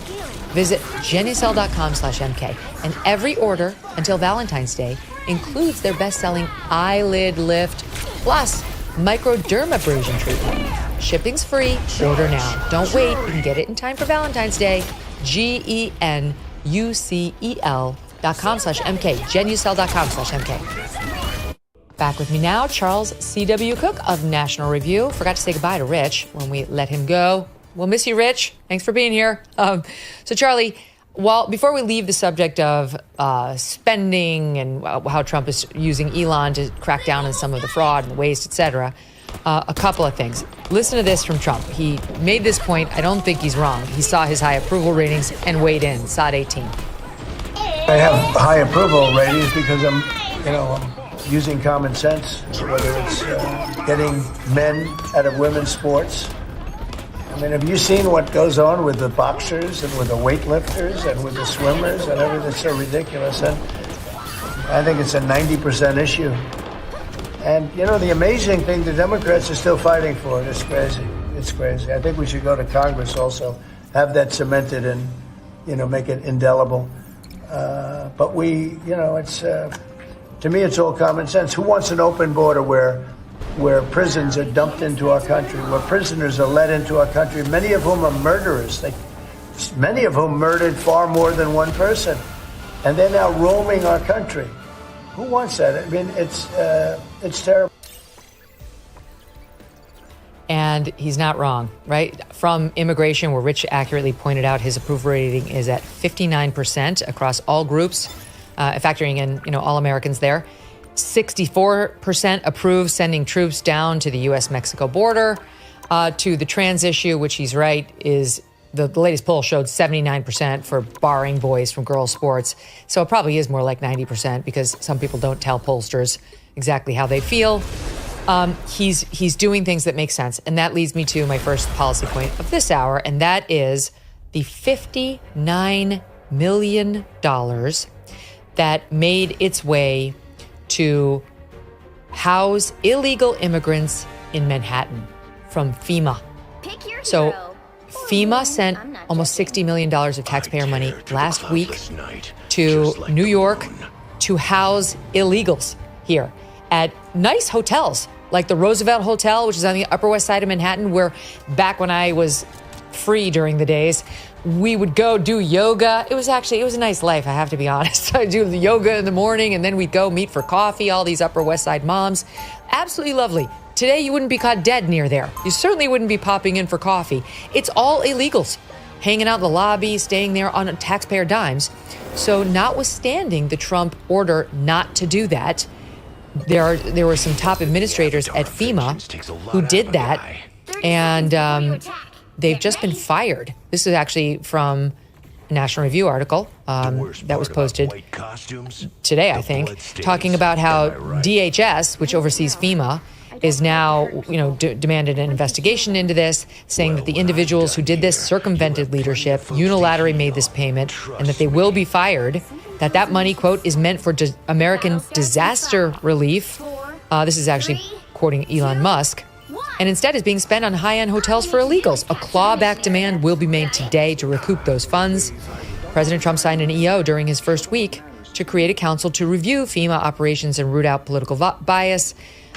Visit GenuCell.com/MK, and every order until Valentine's Day includes their best-selling eyelid lift plus microdermabrasion treatment. Shipping's free. Order now. Don't wait. You can get it in time for Valentine's Day. GenuCell.com/MK. GenuCell.com/MK. Back with me now, Charles C.W. Cook of National Review. Forgot to say goodbye to Rich when we let him go. We'll miss you, Rich. Thanks for being here. So, Charlie, before we leave the subject of spending and how Trump is using Elon to crack down on some of the fraud and the waste, et cetera, A couple of things. Listen to this from Trump. He made this point. I don't think he's wrong. He saw his high approval ratings and weighed in. Sod 18. I have high approval ratings because I'm using common sense, whether it's getting men out of women's sports. I mean, have you seen what goes on with the boxers and with the weightlifters and with the swimmers and everything? It's so ridiculous. And I think it's a 90% issue. And, the amazing thing, the Democrats are still fighting for it. It's crazy. It's crazy. I think we should go to Congress also, have that cemented and, make it indelible. But it's, to me, it's all common sense. Who wants an open border where prisons are dumped into our country, where prisoners are led into our country, many of whom are murderers, many of whom murdered far more than one person, and they're now roaming our country. Who wants that? I mean, it's terrible. And he's not wrong, right? From immigration, where Rich accurately pointed out his approval rating is at 59% across all groups, factoring in, all Americans there. 64% approve sending troops down to the U.S.-Mexico border. To the trans issue, which he's right, is the latest poll showed 79% for barring boys from girls' sports. So it probably is more like 90% because some people don't tell pollsters exactly how they feel. He's doing things that make sense. And that leads me to my first policy point of this hour, and that is the $59 million that made its way to house illegal immigrants in Manhattan from FEMA. So FEMA sent almost $60 million of taxpayer money last week to New York to house illegals here at nice hotels like the Roosevelt Hotel, which is on the Upper West Side of Manhattan, where back when I was free during the days, we would go do yoga. It was a nice life, I have to be honest. I do the yoga in the morning, and then we'd go meet for coffee, all these Upper West Side moms. Absolutely lovely. Today, you wouldn't be caught dead near there. You certainly wouldn't be popping in for coffee. It's all illegals, hanging out in the lobby, staying there on taxpayer dimes. So notwithstanding the Trump order not to do that, there were some top administrators at FEMA who did that, and they've just been fired. This is actually from a National Review article that was posted today, I think, talking about how DHS, which oversees FEMA, is now, demanded an investigation into this, saying that the individuals who did this circumvented leadership, unilaterally made this payment, and that they will be fired, that money, quote, is meant for American disaster relief. This is actually quoting Elon Musk. And instead is being spent on high-end hotels for illegals. A clawback demand will be made today to recoup those funds. President Trump signed an EO during his first week to create a council to review FEMA operations and root out political bias.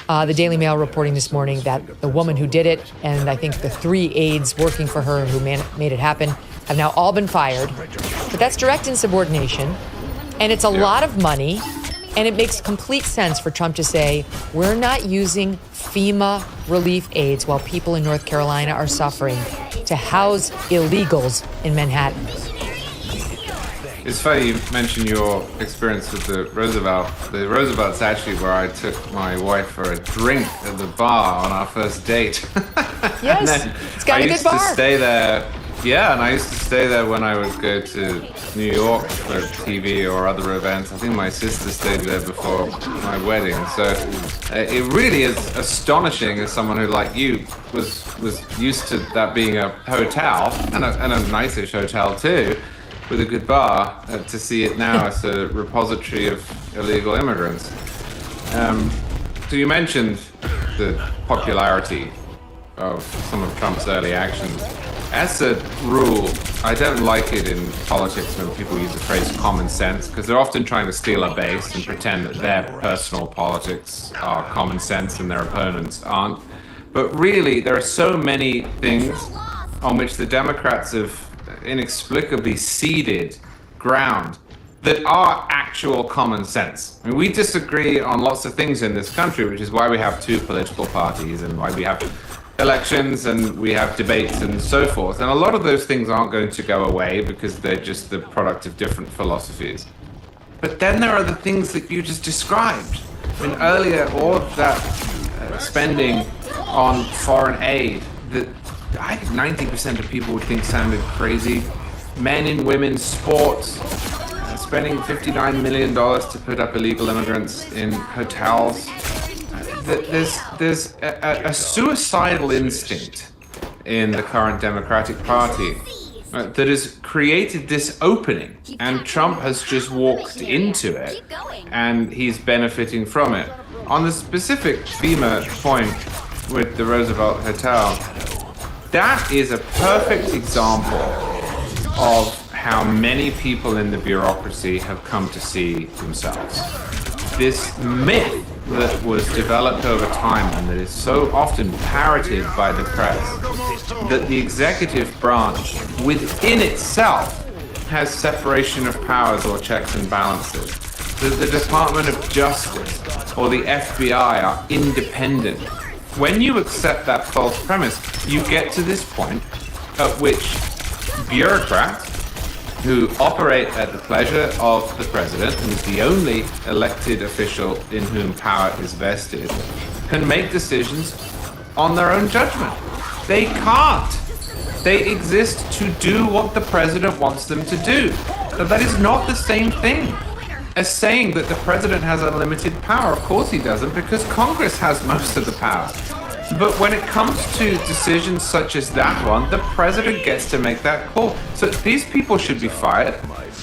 The Daily Mail reporting this morning that the woman who did it, and I think the 3 aides working for her who made it happen, have now all been fired. But that's direct insubordination, and it's a lot of money, and it makes complete sense for Trump to say, we're not using FEMA relief aids while people in North Carolina are suffering to house illegals in Manhattan. It's funny you mentioned your experience with the Roosevelt. The Roosevelt's actually where I took my wife for a drink at the bar on our first date. Yes, it's got a good bar. I used to stay there. Yeah, and I used to stay there when I would go to New York for TV or other events. I think my sister stayed there before my wedding. So it really is astonishing as someone who, like you, was used to that being a hotel, and a nice-ish hotel too, with a good bar, to see it now as a repository of illegal immigrants. So you mentioned the popularity of some of Trump's early actions. As a rule, I don't like it in politics when people use the phrase common sense, because they're often trying to steal a base and pretend that their personal politics are common sense and their opponents aren't. But really, there are so many things on which the Democrats have inexplicably ceded ground that are actual common sense. I mean, we disagree on lots of things in this country, which is why we have 2 political parties and why we have elections and we have debates and so forth. And a lot of those things aren't going to go away because they're just the product of different philosophies. But then there are the things that you just described. I mean, earlier, all of that spending on foreign aid that I think 90% of people would think sounded crazy. Men in women's sports, spending $59 million to put up illegal immigrants in hotels. There's a suicidal instinct in the current Democratic Party that has created this opening, and Trump has just walked into it, and he's benefiting from it. On the specific FEMA point with the Roosevelt Hotel, that is a perfect example of how many people in the bureaucracy have come to see themselves. This myth that was developed over time and that is so often parroted by the press, that the executive branch within itself has separation of powers or checks and balances, that the Department of Justice or the FBI are independent. When you accept that false premise, you get to this point at which bureaucrats who operate at the pleasure of the president, who is the only elected official in whom power is vested, can make decisions on their own judgment. They can't. They exist to do what the president wants them to do. But that is not the same thing as saying that the president has unlimited power. Of course he doesn't, because Congress has most of the power. But when it comes to decisions such as that one, the president gets to make that call. So these people should be fired.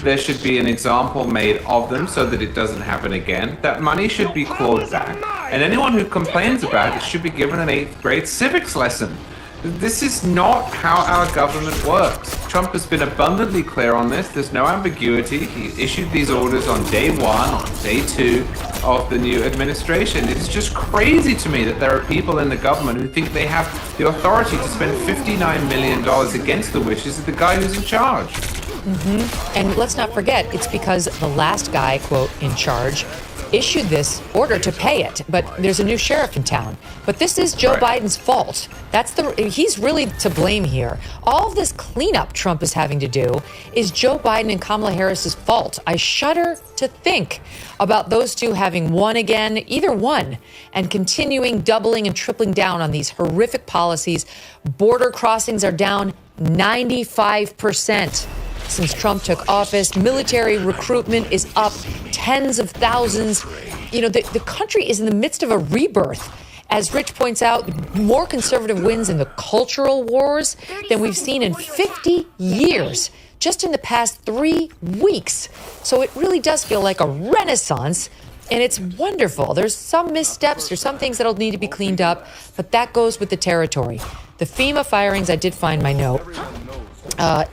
There should be an example made of them so that it doesn't happen again. That money should be clawed back. And anyone who complains about it should be given an 8th grade civics lesson. This is not how our government works. Trump has been abundantly clear on this. There's no ambiguity. He issued these orders on day 1, on day 2 of the new administration. It's just crazy to me that there are people in the government who think they have the authority to spend $59 million against the wishes of the guy who's in charge. Mm-hmm. And let's not forget, it's because the last guy, quote, in charge, issued this order to pay it, but there's a new sheriff in town. But this is Joe Biden's fault. He's really to blame here. All of this cleanup Trump is having to do is Joe Biden and Kamala Harris's fault. I shudder to think about those two having won again, either one, and continuing doubling and tripling down on these horrific policies. Border crossings are down 95%. Since Trump took office, military recruitment is up tens of thousands. You know, the country is in the midst of a rebirth. As Rich points out, more conservative wins in the cultural wars than we've seen in 50 years, just in the past 3 weeks. So it really does feel like a renaissance, and it's wonderful. There's some missteps, there's some things that'll need to be cleaned up, but that goes with the territory. The FEMA firings, I did find my note.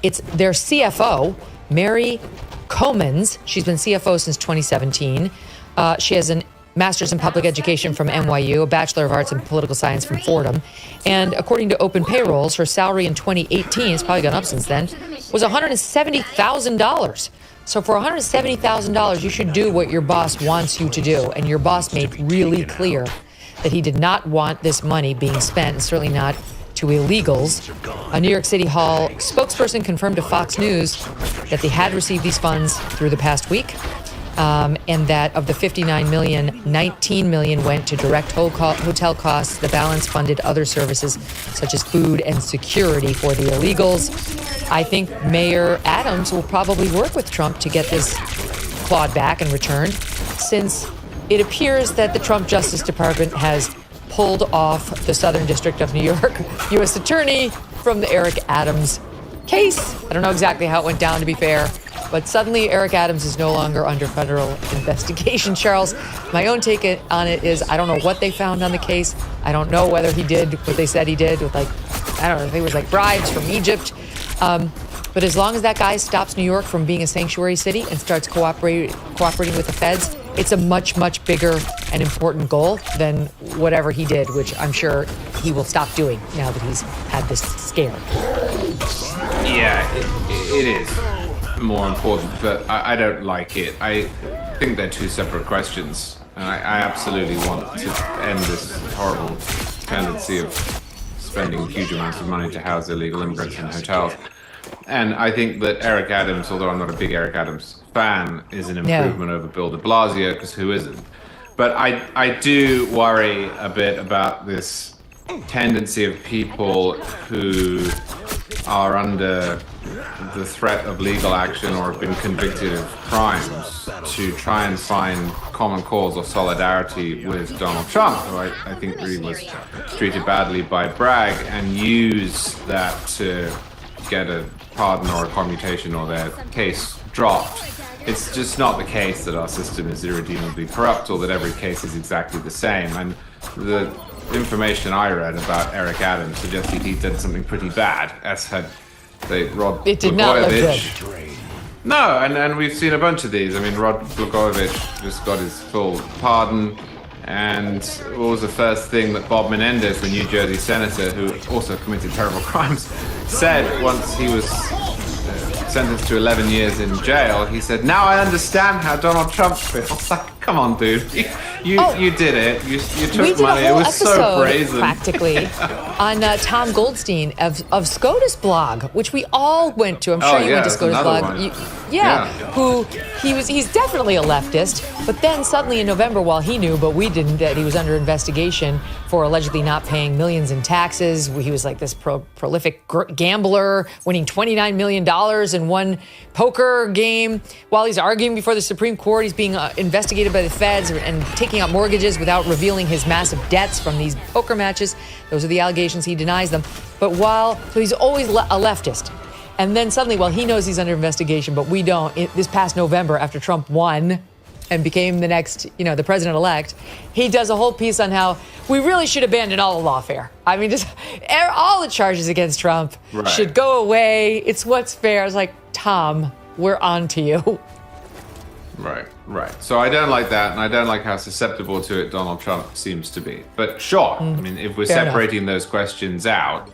It's their CFO, Mary Comans. She's been CFO since 2017. She has a master's in public education from NYU, a bachelor of arts in political science from Fordham. And according to open payrolls, her salary in 2018, it's probably gone up since then, was $170,000. So for $170,000, you should do what your boss wants you to do. And your boss made really clear that he did not want this money being spent, and certainly not to illegals. A New York City Hall spokesperson confirmed to Fox News that they had received these funds through the past week, and that of the $59 million, $19 million went to direct hotel costs. The balance funded other services such as food and security for the illegals. I think Mayor Adams will probably work with Trump to get this clawed back and returned, since it appears that the Trump Justice Department has pulled off the Southern District of New York U.S. Attorney from the Eric Adams case. I don't know exactly how it went down, to be fair, but suddenly Eric Adams is no longer under federal investigation. Charles, my own take on it is I don't know what they found on the case. I don't know whether he did what they said he did with, like, I don't know if it was like bribes from Egypt. But as long as that guy stops New York from being a sanctuary city and starts cooperating with the feds, it's a much, much bigger and important goal than whatever he did, which I'm sure he will stop doing now that he's had this scare. Yeah, it is more important, but I don't like it. I think they're two separate questions. And I absolutely want to end this horrible tendency of spending huge amounts of money to house illegal immigrants in hotels. And I think that Eric Adams, although I'm not a big Eric Adams fan, is an improvement over Bill de Blasio, because who isn't? But I do worry a bit about this tendency of people who are under the threat of legal action or have been convicted of crimes to try and find common cause or solidarity with Donald Trump, who I think really was treated badly by Bragg, and use that to get a pardon or a commutation or their case dropped. It's just not the case that our system is irredeemably corrupt or that every case is exactly the same. And the information I read about Eric Adams suggested he did something pretty bad, as had Rod It did not look good. No, and we've seen a bunch of these. I mean, Rod Blagojevich just got his full pardon. And what was the first thing that Bob Menendez, the New Jersey senator, who also committed terrible crimes, said once he was sentenced to 11 years in jail? He said, "Now I understand how Donald Trump feels." Like, come on, dude. You did it. You took money. It was so brazen. Practically on Tom Goldstein of SCOTUS blog, which we all went to. I'm sure you went to SCOTUS blog. He's definitely a leftist. But then suddenly in November, while he knew, but we didn't, that he was under investigation for allegedly not paying millions in taxes. He was like this prolific gambler, winning $29 million in one poker game. While he's arguing before the Supreme Court, he's being investigated by the feds and taking out mortgages without revealing his massive debts from these poker matches. Those are the allegations. He denies them. But so he's always a leftist. And then suddenly, he knows he's under investigation, but we don't. This past November, after Trump won and became the next, the president-elect, he does a whole piece on how we really should abandon all the lawfare. I mean, just all the charges against Trump should go away. It's what's fair. It's like, Tom, we're on to you. Right. So I don't like that, and I don't like how susceptible to it Donald Trump seems to be. But sure, I mean, if we're separating those questions out,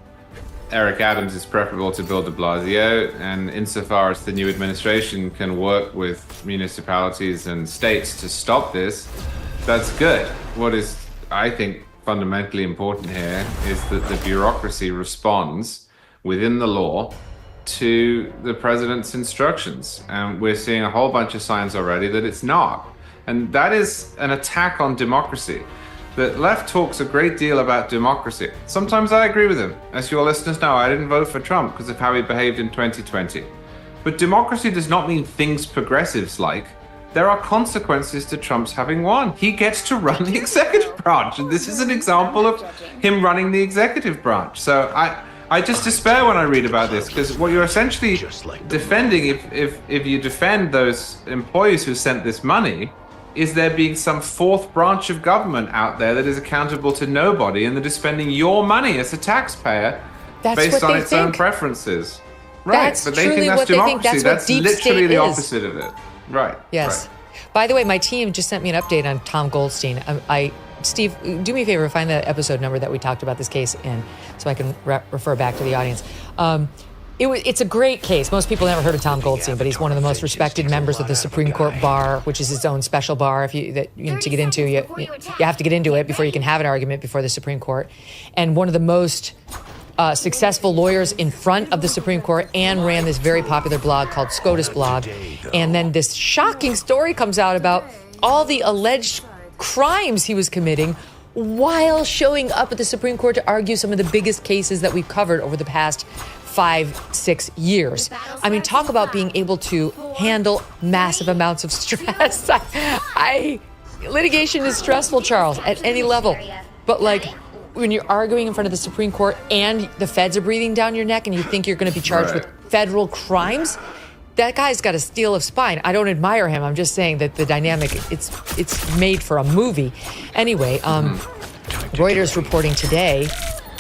Eric Adams is preferable to Bill de Blasio, and insofar as the new administration can work with municipalities and states to stop this, that's good. What is, I think, fundamentally important here is that the bureaucracy responds within the law to the president's instructions. And we're seeing a whole bunch of signs already that it's not. And that is an attack on democracy. The left talks a great deal about democracy. Sometimes I agree with him. As your listeners know, I didn't vote for Trump because of how he behaved in 2020. But democracy does not mean things progressives like. There are consequences to Trump's having won. He gets to run the executive branch. And this is an example of him running the executive branch. So I just despair when I read about this, because what you're essentially defending, if you defend those employees who sent this money, is there being some fourth branch of government out there that is accountable to nobody and that is spending your money as a taxpayer based on its own preferences. Right, but they think that's democracy. That's literally the opposite of it. Right. Yes. By the way, my team just sent me an update on Tom Goldstein. Steve, do me a favor, find the episode number that we talked about this case in so I can refer back to the audience. It's a great case. Most people never heard of Tom Goldstein, but he's one of the most respected members of the Supreme Court bar, which is its own special bar. To get into, you have to get into it before you can have an argument before the Supreme Court. And one of the most successful lawyers in front of the Supreme Court, and ran this very popular blog called SCOTUS blog. And then this shocking story comes out about all the alleged crimes he was committing while showing up at the Supreme Court to argue some of the biggest cases that we've covered over the past 5-6 years. I mean, talk about being able to handle massive amounts of stress. Litigation is stressful, Charles, at any level. But when you're arguing in front of the Supreme Court and the feds are breathing down your neck and you think you're going to be charged with federal crimes, that guy's got a steel of spine. I don't admire him. I'm just saying that the dynamic, it's made for a movie. Anyway, Reuters reporting today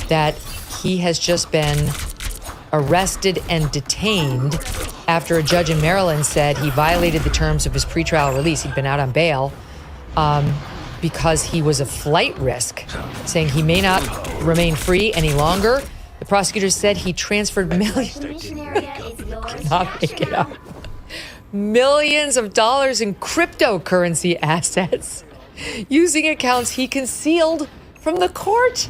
that he has just been arrested and detained after a judge in Maryland said he violated the terms of his pretrial release. He'd been out on bail because he was a flight risk, saying he may not remain free any longer. The prosecutors said he transferred millions of dollars in cryptocurrency assets using accounts he concealed from the court.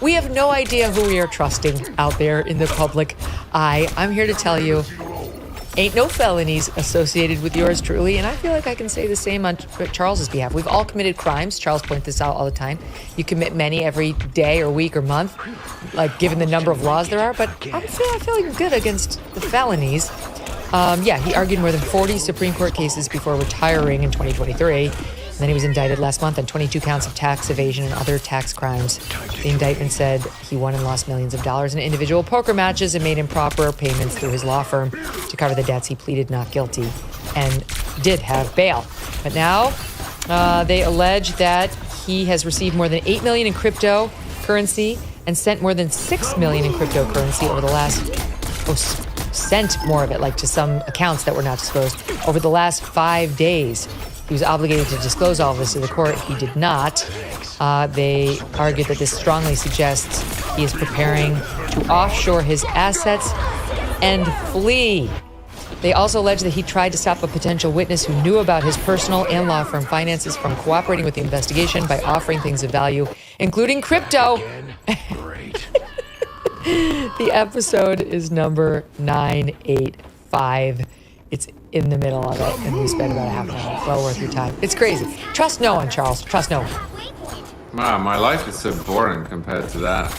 We have no idea who we are trusting out there in the public eye. I'm here to tell you, Ain't no felonies associated with yours truly, and I feel like I can say the same on Charles's behalf. We've all committed crimes. Charles points this out all the time. You commit many every day or week or month, like given the number of laws there are, but I'm feeling good against the felonies. He argued more than 40 Supreme Court cases before retiring in 2023. And then he was indicted last month on 22 counts of tax evasion and other tax crimes. The indictment said he won and lost millions of dollars in individual poker matches and made improper payments through his law firm to cover the debts. He pleaded not guilty and did have bail. But now they allege that he has received more than $8 million in cryptocurrency and sent more than $6 million in cryptocurrency over the last... sent more of it, like to some accounts that were not disclosed, over the last 5 days. He was obligated to disclose all of this to the court. He did not. They argued that this strongly suggests he is preparing to offshore his assets and flee. They also allege that he tried to stop a potential witness who knew about his personal and law firm finances from cooperating with the investigation by offering things of value, including crypto. The episode is number 985. It's in the middle of it, and we spent about a half an hour. Well worth your time. It's crazy. Trust no one, Charles. Trust no one. Wow, my life is so boring compared to that.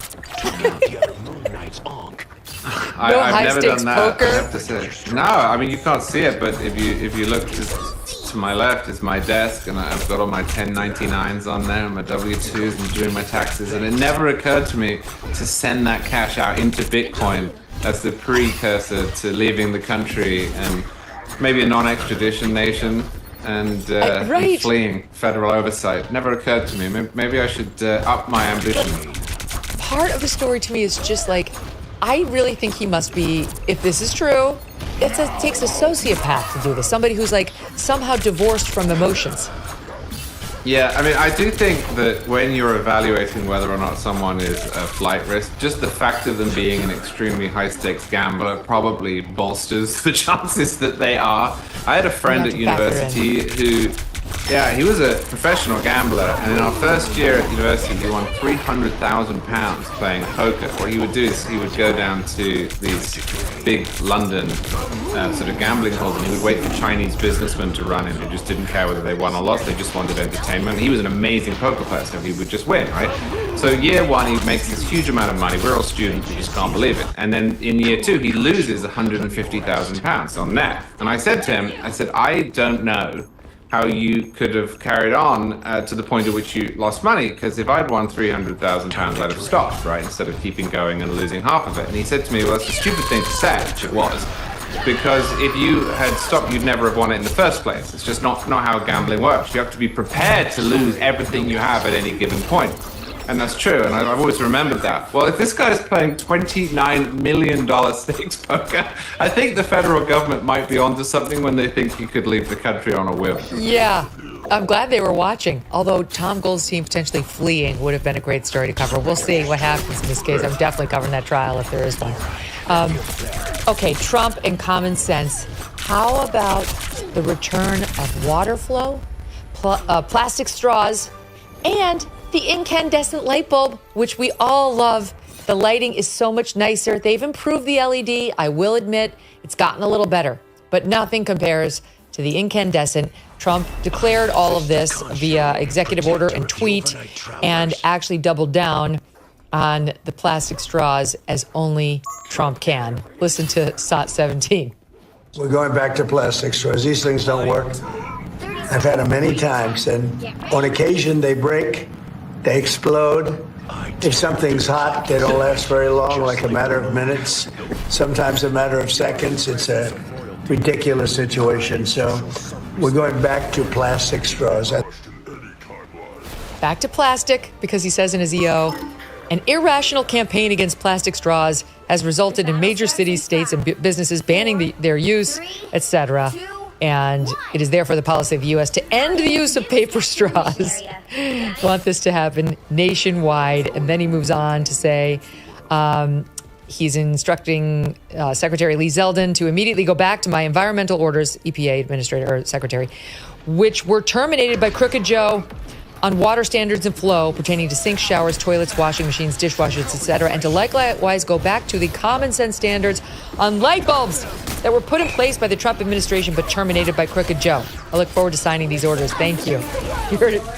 I've never done that. Poker? I have to say. No, I mean you can't see it, but if you look to my left is my desk, and I've got all my 1099s on there, my W-2s, and doing my taxes. And it never occurred to me to send that cash out into Bitcoin as the precursor to leaving the country and maybe a non-extradition nation and fleeing federal oversight. Never occurred to me. Maybe I should up my ambition. Part of the story to me is just like, I really think he must be, if this is true, it takes a sociopath to do this. Somebody who's like somehow divorced from emotions. Yeah, I mean, I do think that when you're evaluating whether or not someone is a flight risk, just the fact of them being an extremely high-stakes gambler probably bolsters the chances that they are. I had a friend at university who, he was a professional gambler, and in our first year at university, he won £300,000 playing poker. What he would do is he would go down to these big London sort of gambling halls, and he would wait for Chinese businessmen to run in who just didn't care whether they won or lost, they just wanted entertainment. He was an amazing poker player, so he would just win, right? So year one, he makes this huge amount of money. We're all students, we just can't believe it. And then in year two, he loses £150,000 on net. And I said to him, I don't know how you could have carried on to the point at which you lost money, because if I'd won £300,000, I'd have stopped, right, instead of keeping going and losing half of it. And he said to me, well, that's a stupid thing to say, which it was, because if you had stopped, you'd never have won it in the first place. It's just not how gambling works. You have to be prepared to lose everything you have at any given point. And that's true, and I've always remembered that. Well, if this guy's playing $29 million stakes poker, I think the federal government might be onto something when they think he could leave the country on a whim. Yeah, I'm glad they were watching. Although Tom Goldstein potentially fleeing would have been a great story to cover. We'll see what happens in this case. I'm definitely covering that trial if there is one. Okay, Trump and common sense. How about the return of water flow, plastic straws, and the incandescent light bulb, which we all love. The lighting is so much nicer. They've improved the LED. I will admit it's gotten a little better, but nothing compares to the incandescent. Trump declared all of this via executive order and tweet, and actually doubled down on the plastic straws as only Trump can. Listen to SOT 17. We're going back to plastic straws. These things don't work. I've had them many times, and on occasion they break. They explode. If something's hot, they don't last very long, like a matter of minutes, sometimes a matter of seconds. It's a ridiculous situation. So we're going back to plastic straws. Back to plastic, because he says in his EO, an irrational campaign against plastic straws has resulted in major cities, states, and businesses banning their use, etc. And it is therefore the policy of the U.S. to end the use of paper straws. Want this to happen nationwide. And then he moves on to say he's instructing Secretary Lee Zeldin to immediately go back to my environmental orders, EPA administrator or secretary, which were terminated by Crooked Joe on water standards and flow pertaining to sinks, showers, toilets, washing machines, dishwashers, etc., and to likewise go back to the common sense standards on light bulbs that were put in place by the Trump administration but terminated by Crooked Joe. I look forward to signing these orders. Thank you.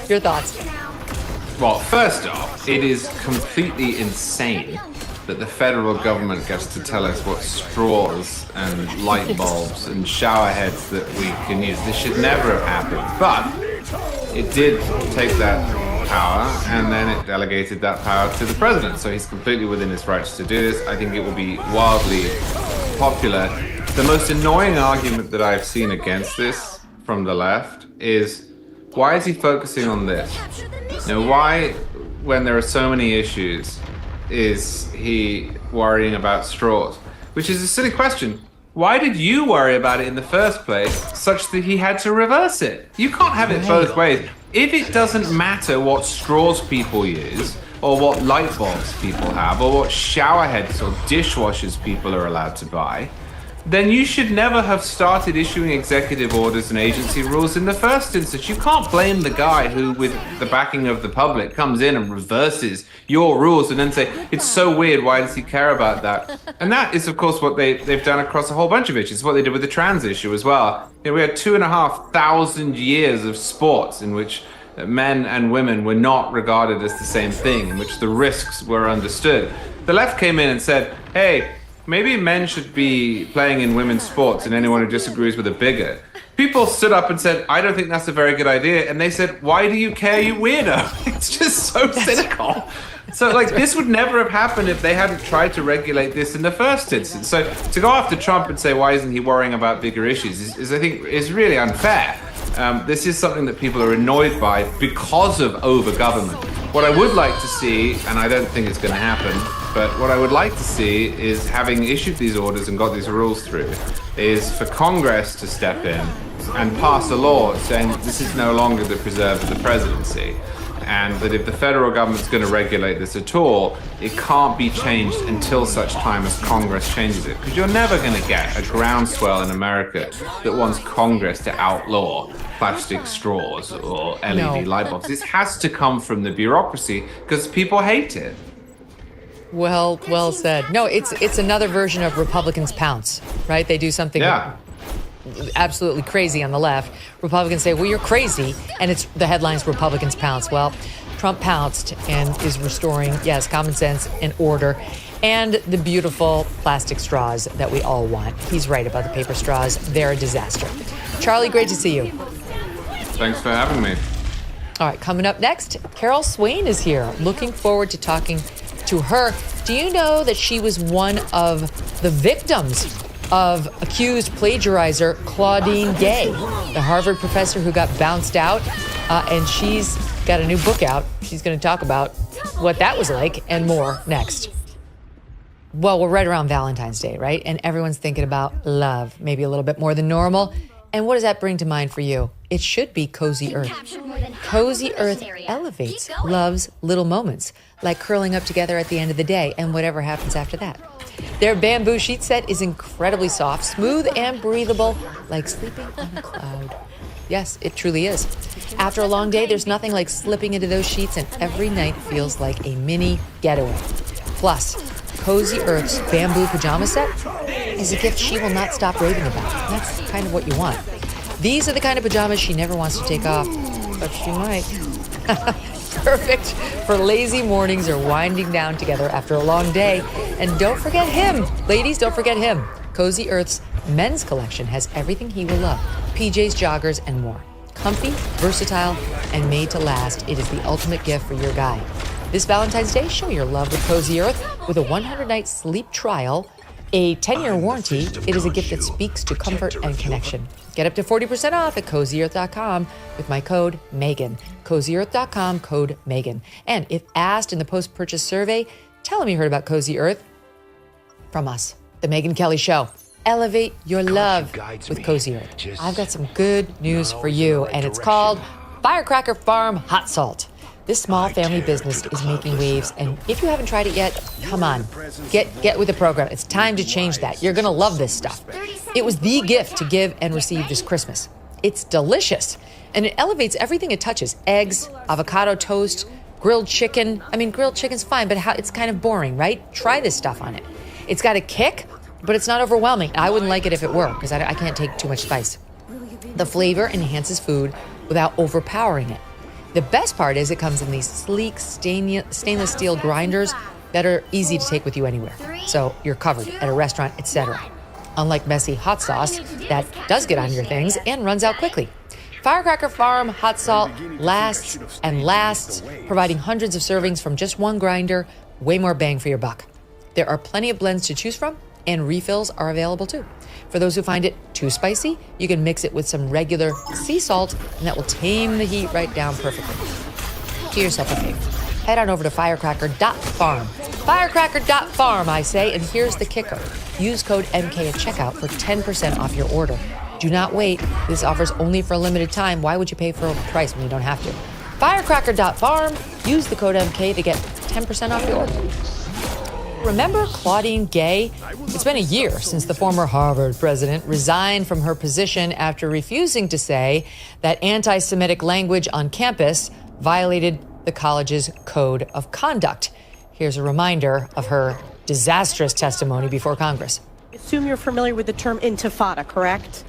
Your thoughts? Well, first off, it is completely insane that the federal government gets to tell us what straws and light bulbs and shower heads that we can use. This should never have happened. But it did take that power and then it delegated that power to the president. So he's completely within his rights to do this. I think it will be wildly popular. The most annoying argument that I've seen against this from the left is, why is he focusing on this? Why, when there are so many issues, is he worrying about straws? Which is a silly question. Why did you worry about it in the first place, such that he had to reverse it? You can't have it both ways. If it doesn't matter what straws people use, or what light bulbs people have, or what shower heads or dishwashers people are allowed to buy, then you should never have started issuing executive orders and agency rules in the first instance. You can't blame the guy who, with the backing of the public, comes in and reverses your rules and then say, it's so weird, why does he care about that? And that is, of course, what they've done across a whole bunch of issues. What they did with the trans issue as well. We had 2,500 years of sports in which men and women were not regarded as the same thing, in which the risks were understood. The left came in and said, hey, maybe men should be playing in women's sports, and anyone who disagrees with a bigot. People stood up and said, I don't think that's a very good idea. And they said, why do you care, you weirdo? It's just so cynical. So, this would never have happened if they hadn't tried to regulate this in the first instance. So to go after Trump and say, why isn't he worrying about bigger issues is I think, is really unfair. This is something that people are annoyed by because of over-government. What I would like to see, and I don't think it's going to happen, but what I would like to see is, having issued these orders and got these rules through, is for Congress to step in and pass a law saying this is no longer the preserve of the presidency. And that if the federal government's going to regulate this at all, it can't be changed until such time as Congress changes it. Because you're never going to get a groundswell in America that wants Congress to outlaw plastic straws or LED light bulbs. This has to come from the bureaucracy because people hate it. Well said. No, it's another version of Republicans pounce, right? They do something absolutely crazy on the left. Republicans say, well, you're crazy. And it's the headlines, Republicans pounce. Well, Trump pounced and is restoring, yes, common sense and order and the beautiful plastic straws that we all want. He's right about the paper straws. They're a disaster. Charlie, great to see you. Thanks for having me. All right, coming up next, Carol Swain is here. Looking forward to talking to her. Do you know that she was one of the victims of accused plagiarizer Claudine Gay, the Harvard professor who got bounced out? And she's got a new book out. She's going to talk about what that was like and more next. Well, we're right around Valentine's Day, right? And everyone's thinking about love, maybe a little bit more than normal. And what does that bring to mind for you? It should be Cozy Earth. Cozy Earth elevates love's little moments, like curling up together at the end of the day and whatever happens after that. Their bamboo sheet set is incredibly soft, smooth, and breathable, like sleeping on a cloud. Yes, it truly is. After a long day, there's nothing like slipping into those sheets, and every night feels like a mini getaway. Plus, Cozy Earth's bamboo pajama set is a gift she will not stop raving about. That's kind of what you want. These are the kind of pajamas she never wants to take off, but she might. Perfect for lazy mornings or winding down together after a long day. And don't forget him. Ladies, don't forget him. Cozy Earth's men's collection has everything he will love. PJs, joggers, and more. Comfy, versatile, and made to last. It is the ultimate gift for your guy. This Valentine's Day, show your love with Cozy Earth with a 100-night sleep trial, a 10-year warranty. It is a gift that speaks to comfort and connection. Get up to 40% off at CozyEarth.com with my code Megan. CozyEarth.com, code Megan. And if asked in the post-purchase survey, tell them you heard about Cozy Earth from us, The Megyn Kelly Show. Elevate your love with Cozy Earth. I've got some good news for you, and it's called Firecracker Farm Hot Salt. This small family business is making waves, and if you haven't tried it yet, come on, get with the program. It's time to change that. You're gonna love this stuff. It was the gift to give and receive this Christmas. It's delicious, and it elevates everything it touches. Eggs, avocado toast, grilled chicken. I mean, grilled chicken's fine, but it's kind of boring, right? Try this stuff on it. It's got a kick but it's not overwhelming. I wouldn't like it if it were, because I can't take too much spice. The flavor enhances food without overpowering it. The best part is it comes in these sleek stainless steel grinders that are easy to take with you anywhere. So you're covered at a restaurant, etc. Unlike messy hot sauce that does get on your things and runs out quickly. Firecracker Farm hot salt lasts and lasts, providing hundreds of servings from just one grinder, way more bang for your buck. There are plenty of blends to choose from, and refills are available too. For those who find it too spicy, you can mix it with some regular sea salt, and that will tame the heat right down perfectly. Do yourself a favor. Head on over to firecracker.farm. Firecracker.farm, I say, and here's the kicker. Use code MK at checkout for 10% off your order. Do not wait. This offer's only for a limited time. Why would you pay for a price when you don't have to? Firecracker.farm. Use the code MK to get 10% off your order. Remember Claudine Gay? It's been a year since the former Harvard president resigned from her position after refusing to say that anti-Semitic language on campus violated the college's code of conduct. Here's a reminder of her disastrous testimony before Congress. I assume you're familiar with the term intifada, correct?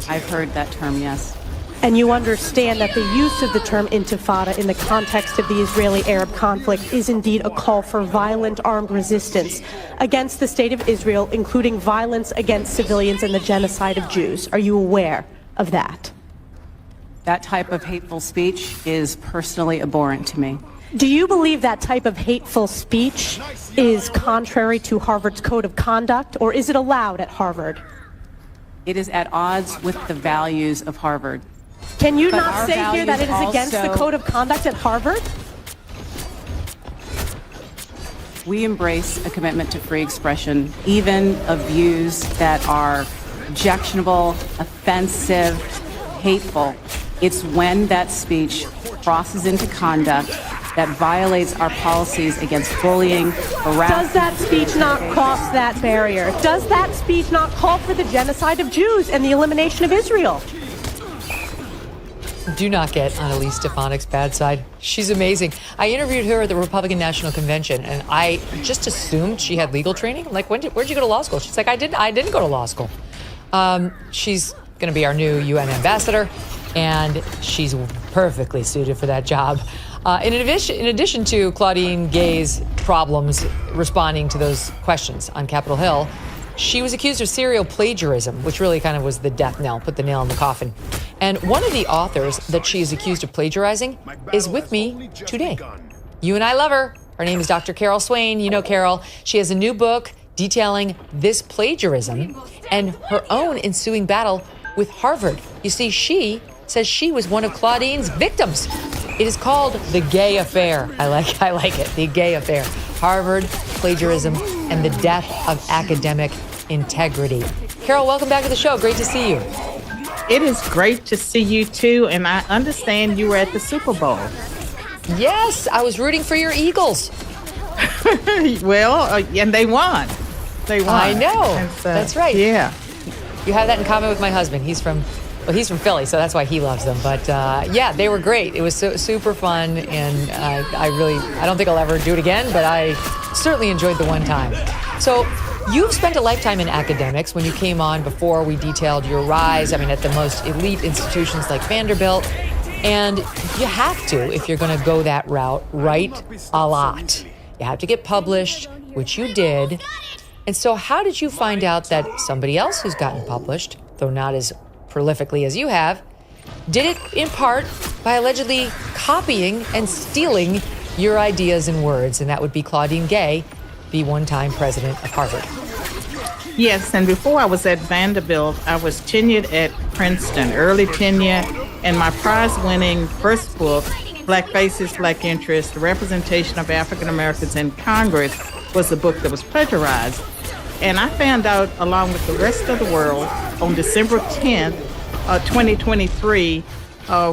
I've heard that term, yes. And you understand that the use of the term intifada in the context of the Israeli-Arab conflict is indeed a call for violent armed resistance against the state of Israel, including violence against civilians and the genocide of Jews. Are you aware of that? That type of hateful speech is personally abhorrent to me. Do you believe that type of hateful speech is contrary to Harvard's code of conduct, or is it allowed at Harvard? It is at odds with the values of Harvard. Can you not say here that it is against the code of conduct at Harvard? We embrace a commitment to free expression, even of views that are objectionable, offensive, hateful. It's when that speech crosses into conduct that violates our policies against bullying, harassment. Does that speech not cross that barrier? Does that speech not call for the genocide of Jews and the elimination of Israel? Do not get on Elise Stefanik's bad side. She's amazing. I interviewed her at the Republican National Convention, and I just assumed she had legal training. Like, where'd you go to law school? She's like, I didn't go to law school. She's going to be our new UN ambassador, and she's perfectly suited for that job. In addition to Claudine Gay's problems responding to those questions on Capitol Hill, she was accused of serial plagiarism, which really kind of was the death knell, put the nail in the coffin. And one of the authors that she is accused of plagiarizing is with me today. You and I love her. Her name is Dr. Carol Swain. You know Carol. She has a new book detailing this plagiarism and her own ensuing battle with Harvard. You see, she says she was one of Claudine's victims. It is called The Gay Affair. I like it. The Gay Affair. Harvard, plagiarism, and the death of academic integrity. Carol, welcome back to the show. Great to see you. It is great to see you too, and I understand you were at the Super Bowl. Yes, I was rooting for your Eagles. Well, and they won. They won. I know. That's right. Yeah. You have that in common with my husband. He's from Philly, so that's why he loves them. But yeah, they were great. It was super fun, and I don't think I'll ever do it again, but I certainly enjoyed the one time. So you've spent a lifetime in academics. When you came on before, we detailed your rise, at the most elite institutions like Vanderbilt. And you have to, if you're going to go that route, write a lot. You have to get published, which you did. And so how did you find out that somebody else who's gotten published, though not as prolifically as you have, did it in part by allegedly copying and stealing your ideas and words? And that would be Claudine Gay, the one-time president of Harvard. Yes, and before I was at Vanderbilt, I was tenured at Princeton, early tenure, and my prize-winning first book, Black Faces, Black Interests, The Representation of African Americans in Congress, was the book that was plagiarized. And I found out, along with the rest of the world, on December 10th, 2023,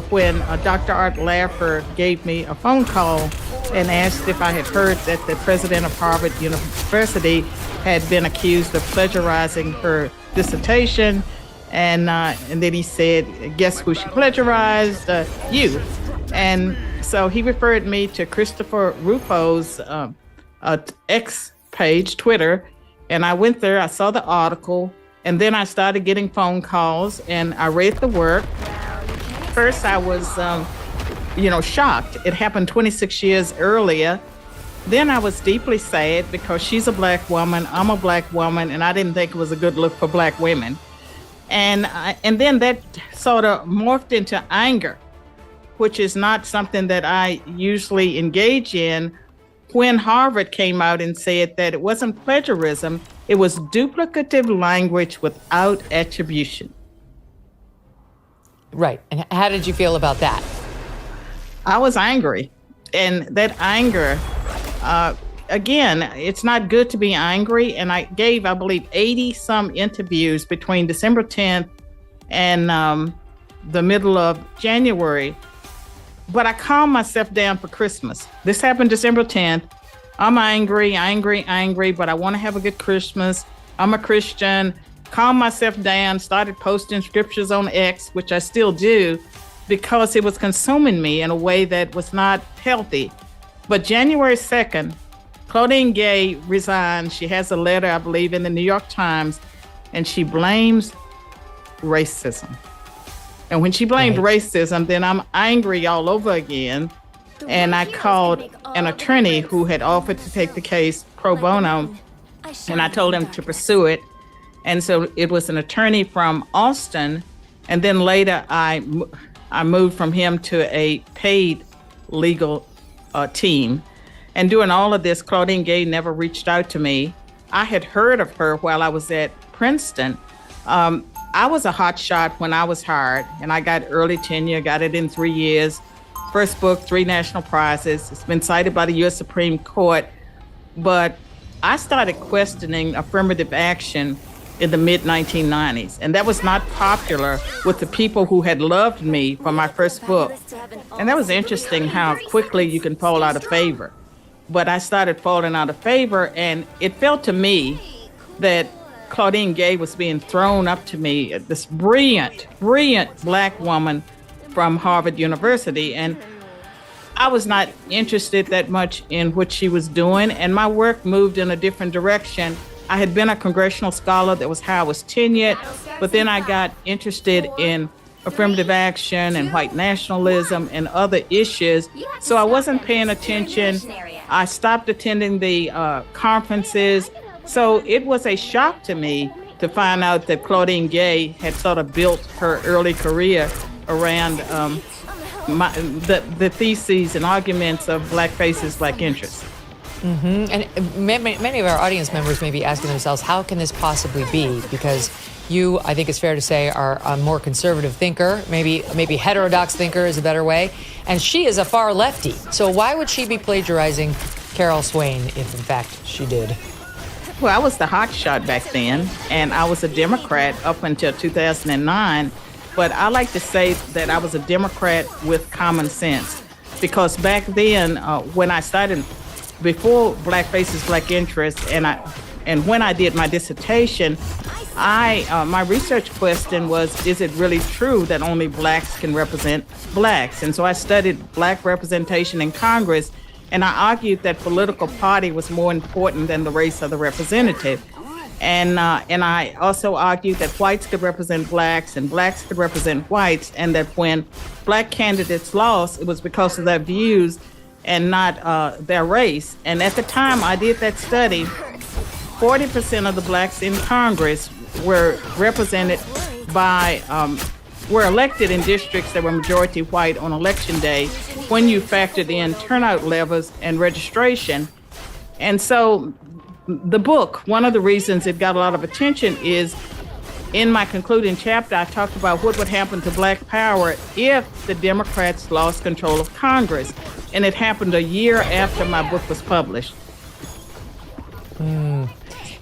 when Dr. Art Laffer gave me a phone call and asked if I had heard that the president of Harvard University had been accused of plagiarizing her dissertation. And then he said, guess who she plagiarized? You. And so he referred me to Christopher Rufo's X page, Twitter, And I went there, I saw the article, and then I started getting phone calls, and I read the work. First, I was, shocked. It happened 26 years earlier. Then I was deeply sad because she's a black woman, I'm a black woman, and I didn't think it was a good look for black women. And then that sort of morphed into anger, which is not something that I usually engage in, when Harvard came out and said that it wasn't plagiarism, it was duplicative language without attribution. Right. And how did you feel about that? I was angry. And that anger, again, it's not good to be angry. And I gave, I believe, 80 some interviews between December 10th and the middle of January. But I calmed myself down for Christmas. This happened December 10th. I'm angry, but I want to have a good Christmas. I'm a Christian. Calmed myself down, started posting scriptures on X, which I still do, because it was consuming me in a way that was not healthy. But January 2nd, Claudine Gay resigned. She has a letter, I believe, in the New York Times, and she blames racism. And when she blamed racism, then I'm angry all over again. And I called an attorney who had offered to take the case pro bono, and I told him to pursue it. And so it was an attorney from Austin. And then later I moved from him to a paid legal team. And during all of this, Claudine Gay never reached out to me. I had heard of her while I was at Princeton. I was a hot shot when I was hired, and I got early tenure, got it in 3 years. First book, 3 national prizes. It's been cited by the U.S. Supreme Court. But I started questioning affirmative action in the mid-1990s, and that was not popular with the people who had loved me for my first book. And that was interesting how quickly you can fall out of favor. But I started falling out of favor, and it felt to me that Claudine Gay was being thrown up to me, this brilliant black woman from Harvard University. And I was not interested that much in what she was doing, and my work moved in a different direction. I had been a congressional scholar, that was how I was tenured, but then I got interested in affirmative action and white nationalism and other issues. So I wasn't paying attention. I stopped attending the conferences. So it was a shock to me to find out that Claudine Gay had sort of built her early career around the theses and arguments of black faces, black interests. Mm-hmm. And many of our audience members may be asking themselves, how can this possibly be? Because you, I think it's fair to say, are a more conservative thinker, maybe heterodox thinker is a better way, and she is a far lefty. So why would she be plagiarizing Carol Swain if, in fact, she did? Well, I was the hot shot back then, and I was a Democrat up until 2009. But I like to say that I was a Democrat with common sense, because back then, when I started, before Black Faces, Black Interests, and when I did my dissertation, my research question was, is it really true that only blacks can represent blacks? And so I studied black representation in Congress, and I argued that political party was more important than the race of the representative. And I also argued that whites could represent blacks and blacks could represent whites, and that when black candidates lost, it was because of their views and not their race. And at the time I did that study, 40% of the blacks in Congress were represented by, were elected in districts that were majority white on election day when you factored in turnout levels and registration. And so the book, one of the reasons it got a lot of attention is in my concluding chapter, I talked about what would happen to Black power if the Democrats lost control of Congress. And it happened a year after my book was published.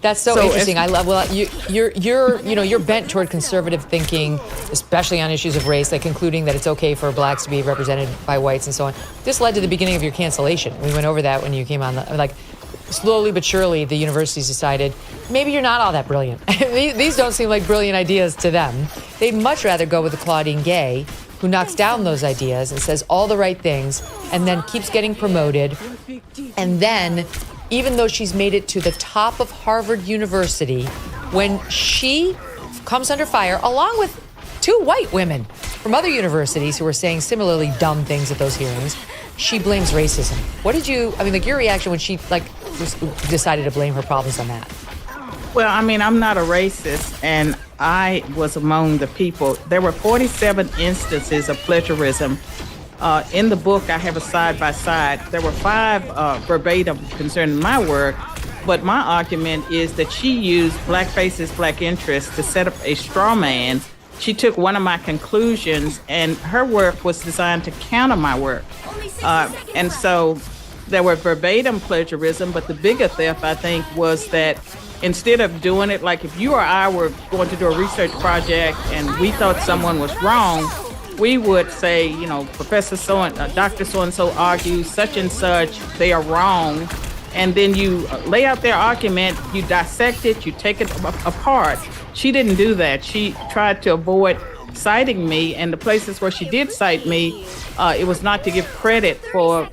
That's so interesting. I love. Well, you're bent toward conservative thinking, especially on issues of race, like concluding that it's okay for blacks to be represented by whites and so on. This led to the beginning of your cancellation. We went over that when you came on. Slowly but surely, the universities decided maybe you're not all that brilliant. These don't seem like brilliant ideas to them. They'd much rather go with the Claudine Gay, who knocks down those ideas and says all the right things, and then keeps getting promoted, and then even though she's made it to the top of Harvard University, when she comes under fire, along with 2 white women from other universities who were saying similarly dumb things at those hearings, she blames racism. What did you, I mean, like your reaction when she decided to blame her problems on that? Well, I mean, I'm not a racist, and I was among the people. There were 47 instances of plagiarism. In the book, I have a side-by-side. There were 5 verbatim concerning my work, but my argument is that she used black faces, black interests to set up a straw man. She took one of my conclusions, and her work was designed to counter my work. And so there were verbatim plagiarism, but the bigger theft, I think, was that instead of doing it, like if you or I were going to do a research project and we thought someone was wrong, we would say, you know, Professor Dr. So-and-so argues such and such, they are wrong. And then you lay out their argument, you dissect it, you take it apart. She didn't do that. She tried to avoid citing me, and the places where she did cite me, it was not to give credit for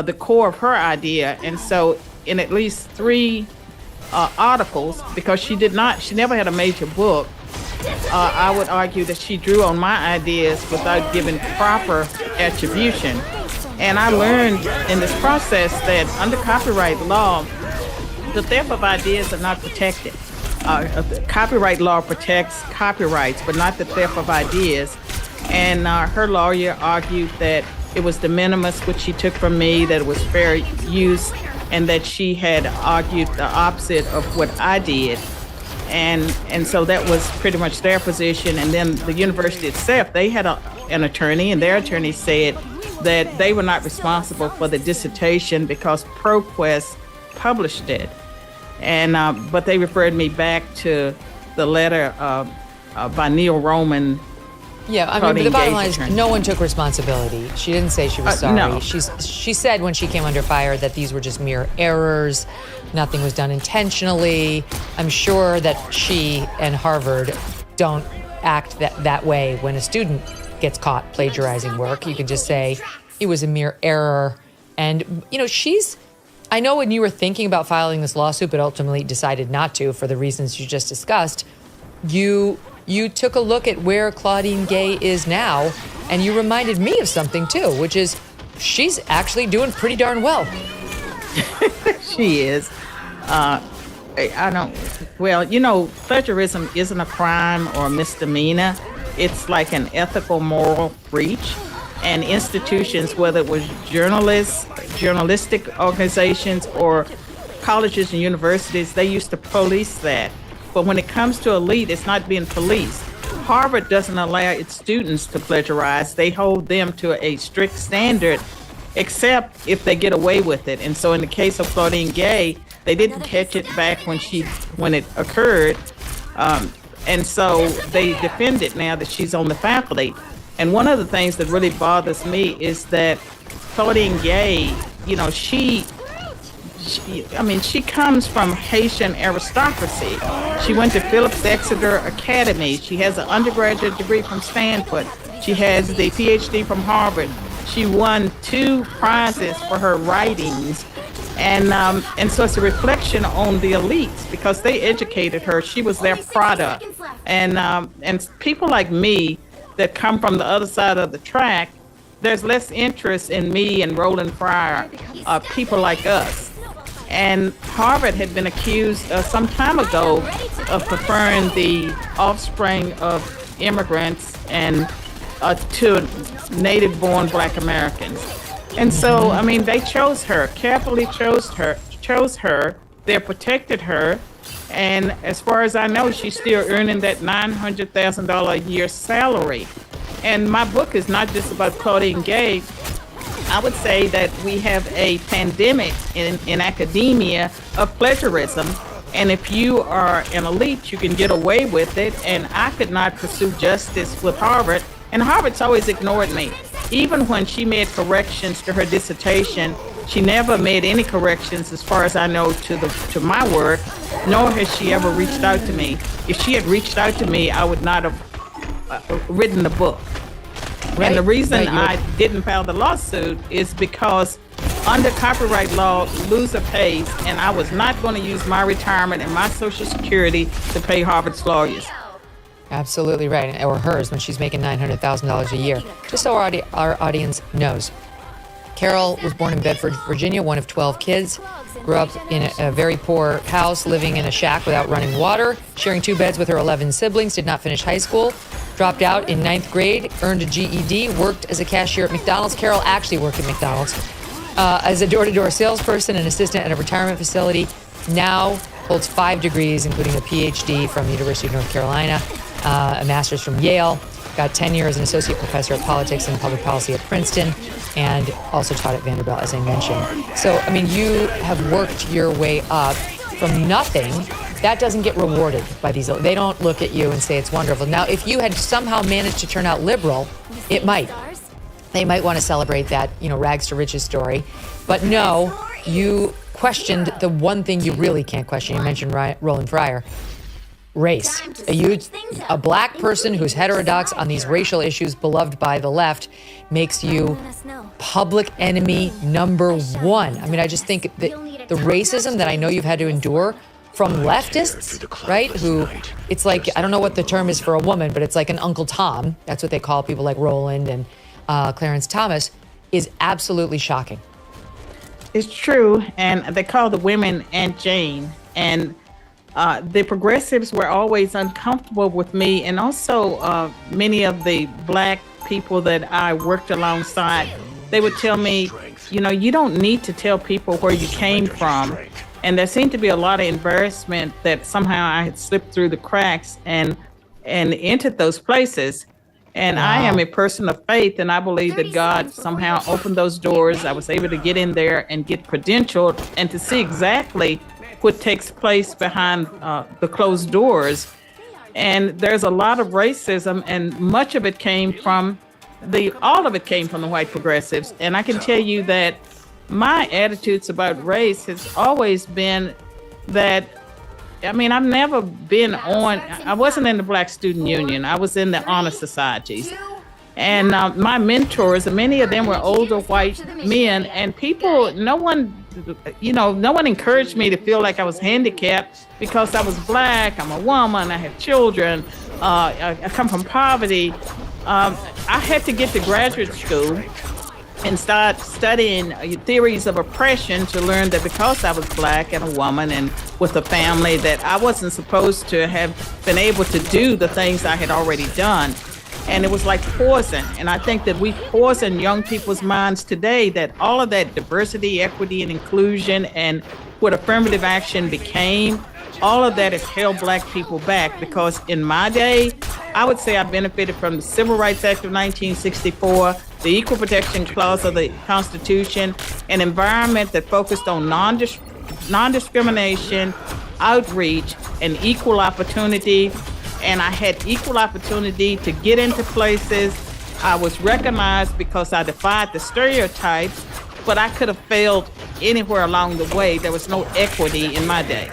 the core of her idea. And so in at least 3 articles, because she never had a major book, I would argue that she drew on my ideas without giving proper attribution. And I learned in this process that under copyright law, the theft of ideas are not protected. Copyright law protects copyrights, but not the theft of ideas. And her lawyer argued that it was de minimis, which she took from me, that it was fair use, and that she had argued the opposite of what I did. And so that was pretty much their position. And then the university itself, they had an attorney, and their attorney said that they were not responsible for the dissertation because ProQuest published it. And but they referred me back to the letter by Neil Roman. Yeah, I mean, but the bottom line is no one took responsibility. She didn't say she was sorry. No. She said when she came under fire that these were just mere errors. Nothing was done intentionally. I'm sure that she and Harvard don't act that way when a student gets caught plagiarizing work. You can just say it was a mere error. And, you know, I know when you were thinking about filing this lawsuit, but ultimately decided not to for the reasons you just discussed, you took a look at where Claudine Gay is now, and you reminded me of something too, which is she's actually doing pretty darn well. She is. Well, you know, plagiarism isn't a crime or a misdemeanor. It's like an ethical, moral breach. And institutions, whether it was journalistic organizations or colleges and universities, they used to police that. But when it comes to elite, it's not being policed. Harvard doesn't allow its students to plagiarize. They hold them to a strict standard, except if they get away with it. And so in the case of Claudine Gay, they didn't catch it back when it occurred. And so they defend it now that she's on the faculty. And one of the things that really bothers me is that Claudine Gay, you know, she comes from Haitian aristocracy. She went to Phillips Exeter Academy. She has an undergraduate degree from Stanford. She has the PhD from Harvard. She won 2 prizes for her writings. And so it's a reflection on the elites because they educated her. She was their product. And people like me that come from the other side of the track, there's less interest in me and Roland Fryer, people like us. And Harvard had been accused some time ago of preferring the offspring of immigrants and to native-born Black Americans. And so, I mean, they chose her, carefully chose her. They protected her. And as far as I know, she's still earning that $900,000 a year salary. And my book is not just about Claudine Gay. I would say that we have a pandemic in academia of plagiarism. And if you are an elite, you can get away with it. And I could not pursue justice with Harvard. And Harvard's always ignored me. Even when she made corrections to her dissertation, she never made any corrections, as far as I know, to my work, nor has she ever reached out to me. If she had reached out to me, I would not have written the book. Right. And the reason I didn't file the lawsuit is because under copyright law, loser pays, and I was not going to use my retirement and my Social Security to pay Harvard's lawyers. Absolutely right, or hers when she's making $900,000 a year. Just so our audience knows. Carol was born in Bedford, Virginia, one of 12 kids. Grew up in a very poor house, living in a shack without running water, sharing 2 beds with her 11 siblings, did not finish high school, dropped out in 9th grade, earned a GED, worked as a cashier at McDonald's. Carol actually worked at McDonald's as a door-to-door salesperson and assistant at a retirement facility. Now holds 5 degrees, including a PhD from the University of North Carolina, a master's from Yale, got tenure as an associate professor of politics and public policy at Princeton, and also taught at Vanderbilt, as I mentioned. So, I mean, you have worked your way up from nothing. That doesn't get rewarded by these. They don't look at you and say it's wonderful. Now, if you had somehow managed to turn out liberal, it might. They might want to celebrate that, rags to riches story. But no, you questioned the one thing you really can't question. You mentioned Roland Fryer. Race. A black person who's heterodox on these racial issues, beloved by the left, makes you public enemy number 1. I mean, I just think that the racism that I know you've had to endure from leftists, right, who it's like, I don't know what the term is for a woman, but it's like an Uncle Tom. That's what they call people like Roland and Clarence Thomas, is absolutely shocking. It's true, and they call the women Aunt Jane, and the progressives were always uncomfortable with me, and also many of the black people that I worked alongside, they would tell me, you don't need to tell people where you came from. And there seemed to be a lot of embarrassment that somehow I had slipped through the cracks and entered those places. And I am a person of faith, and I believe that God somehow opened those doors. I was able to get in there and get credentialed and to see exactly what takes place behind the closed doors. And there's a lot of racism, and much of it came from all of it came from the white progressives. And I can tell you that my attitudes about race has always been that, I've never been I wasn't in the Black Student Union. I was in the honor societies. And my mentors, many of them were older white men, and no one encouraged me to feel like I was handicapped because I was black, I'm a woman, I have children, I come from poverty. I had to get to graduate school and start studying theories of oppression to learn that because I was black and a woman and with a family, that I wasn't supposed to have been able to do the things I had already done. And it was like poison. And I think that we poison young people's minds today, that all of that diversity, equity, and inclusion and what affirmative action became, all of that has held black people back, because in my day, I would say I benefited from the Civil Rights Act of 1964, the Equal Protection Clause of the Constitution, an environment that focused on non-discrimination, outreach, and equal opportunity. And I had equal opportunity to get into places. I was recognized because I defied the stereotypes, but I could have failed anywhere along the way. There was no equity in my day.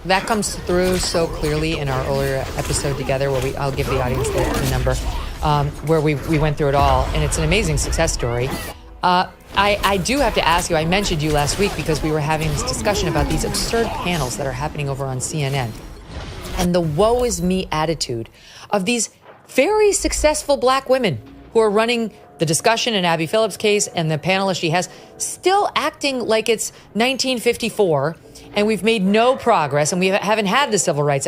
That comes through so clearly in our earlier episode together, where I'll give the audience the number, where we went through it all, and it's an amazing success story. I do have to ask you, I mentioned you last week because we were having this discussion about these absurd panels that are happening over on CNN, and the woe is me attitude of these very successful black women who are running the discussion in Abby Phillips' case, and the panelist she has still acting like it's 1954, and we've made no progress, and we haven't had the civil rights.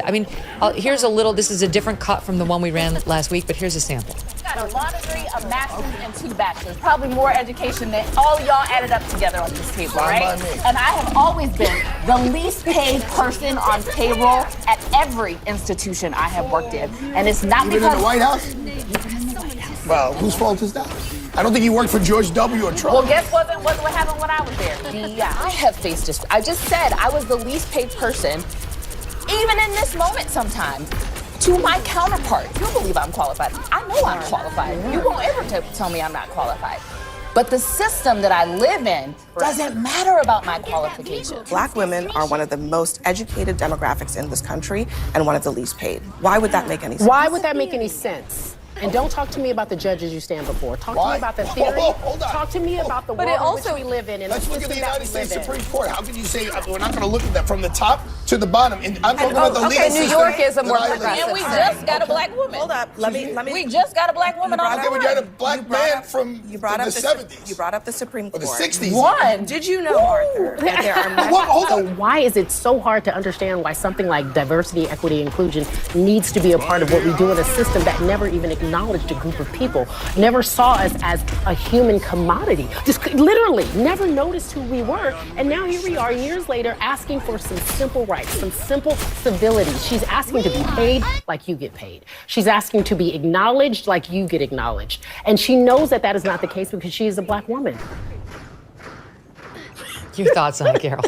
Here's this is a different cut from the one we ran last week, but here's a sample. Got a law degree, a master's, and 2 bachelors. Probably more education than all y'all added up together on this table, right? And I have always been the least paid person on payroll at every institution I have worked in. And it's not because... Even in the White House? Well, whose fault is that? I don't think you worked for George W. or Trump. Well, guess what happened when I was there? I have faced this. I just said I was the least paid person, even in this moment sometimes, to my counterpart. You believe I'm qualified. I know I'm qualified. You won't ever tell me I'm not qualified. But the system that I live in doesn't matter about my qualifications. Black women are one of the most educated demographics in this country and one of the least paid. Why would that make any sense? Why would that make any sense? And don't talk to me about the judges you stand before. Talk to Why? me about the theory. Hold on. Talk to me about the But world it also- in which we live in and Let's the look at the system that United we live States in. Supreme Court. How can you say we're not going to look at that from the top to the bottom? And I'm talking about the legal Okay, New system York is a more that I live in. progressive. And we just got a black woman. Hold up. Let me. We just got a black woman on the Okay, board. we got a black man from the 70s. You brought up the Supreme Or Court. the 60s. One. Did you know, Arthur, that there are many... So why is it so hard to understand why something like diversity, equity, inclusion needs to be a part of what we do in a system that never even acknowledged a group of people, never saw us as a human commodity, just literally never noticed who we were, and now here we are years later asking for some simple rights, some simple civility. She's asking to be paid like you get paid. She's asking to be acknowledged like you get acknowledged. And she knows that that is not the case because she is a black woman. Your thoughts on it, Carol?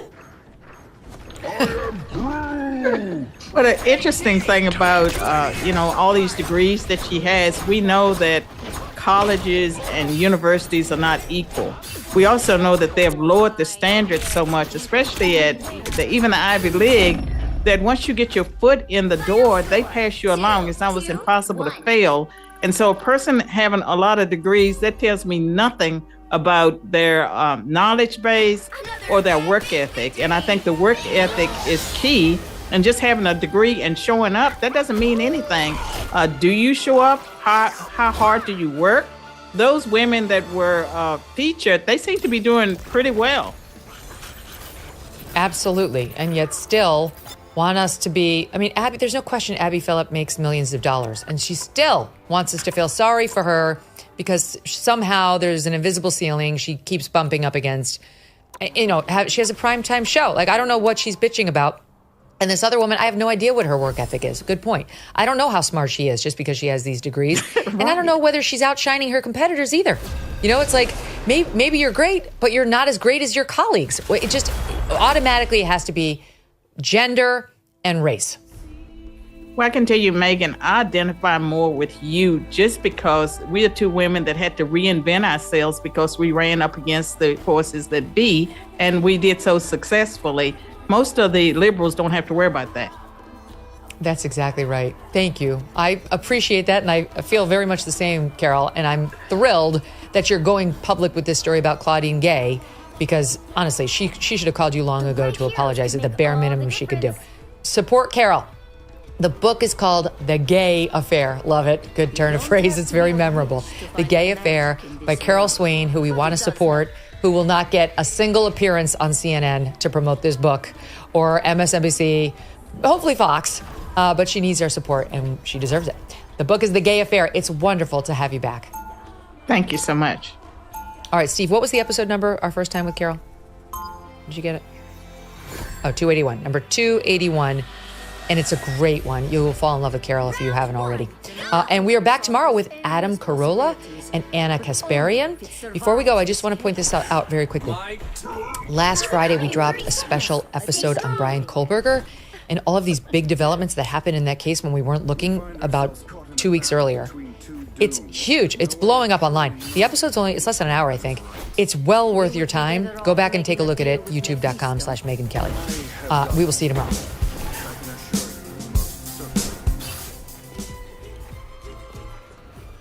But an interesting thing about, all these degrees that she has, we know that colleges and universities are not equal. We also know that they have lowered the standards so much, especially at even the Ivy League, that once you get your foot in the door, they pass you along. It's almost impossible to fail. And so a person having a lot of degrees, that tells me nothing about their knowledge base or their work ethic. And I think the work ethic is key. And just having a degree and showing up, that doesn't mean anything. Do you show up? How hard do you work? Those women that were featured, they seem to be doing pretty well. Absolutely. And yet still want us to be, Abby, there's no question Abby Phillip makes millions of dollars. And she still wants us to feel sorry for her because somehow there's an invisible ceiling she keeps bumping up against. She has a primetime show. Like, I don't know what she's bitching about. And this other woman, I have no idea what her work ethic is. Good point. I don't know how smart she is just because she has these degrees. Right. And I don't know whether she's outshining her competitors either. It's like, maybe you're great, but you're not as great as your colleagues. It just automatically has to be gender and race. Well, I can tell you, Megan, I identify more with you just because we are two women that had to reinvent ourselves because we ran up against the forces that be, and we did so successfully. Most of the liberals don't have to worry about that. That's exactly right. Thank you. I appreciate that, and I feel very much the same, Carol, and I'm thrilled that you're going public with this story about Claudine Gay, because honestly, she should have called you long ago to apologize at the bare minimum she could do. Support Carol. The book is called The Gay Affair. Love it. Good turn of phrase. It's very memorable. The Gay Affair by Carol Swain, who we want to support, who will not get a single appearance on CNN to promote this book, or MSNBC, hopefully Fox, but she needs our support and she deserves it. The book is The Gay Affair. It's wonderful to have you back. Thank you so much. All right, Steve, what was the episode number our first time with Carol? Did you get it? Oh, 281. Number 281. And it's a great one. You will fall in love with Carol if you haven't already. And we are back tomorrow with Adam Carolla and Anna Kasparian. Before we go, I just want to point this out very quickly. Last Friday, we dropped a special episode on Brian Kohlberger and all of these big developments that happened in that case when we weren't looking about 2 weeks earlier. It's huge. It's blowing up online. The episode's it's less than an hour, I think. It's well worth your time. Go back and take a look at it, youtube.com/Megyn Kelly. We will see you tomorrow.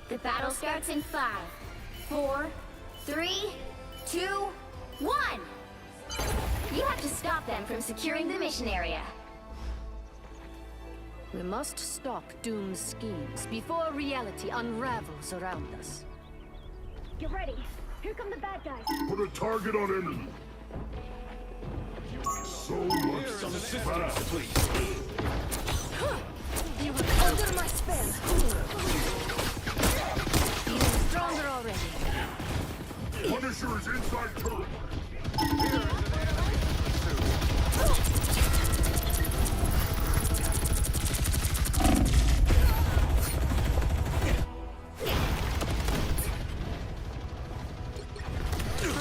The battle starts in 5, 4, 3, 2, 1. You have to stop them from securing the mission area. We must stop Doom's schemes before reality unravels around us. Get ready. Here come the bad guys. Put a target on him. So much fast. You were under my spell. Feeling stronger already. Punisher is inside turret.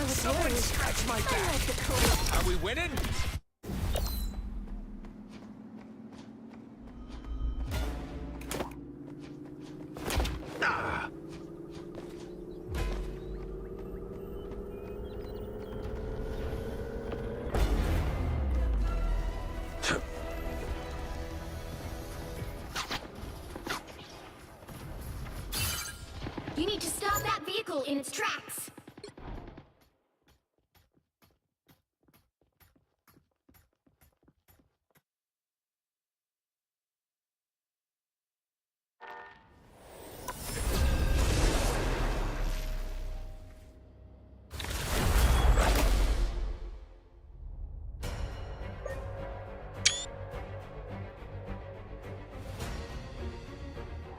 Someone scratch my back. Are we winning? We need to stop that vehicle in its tracks.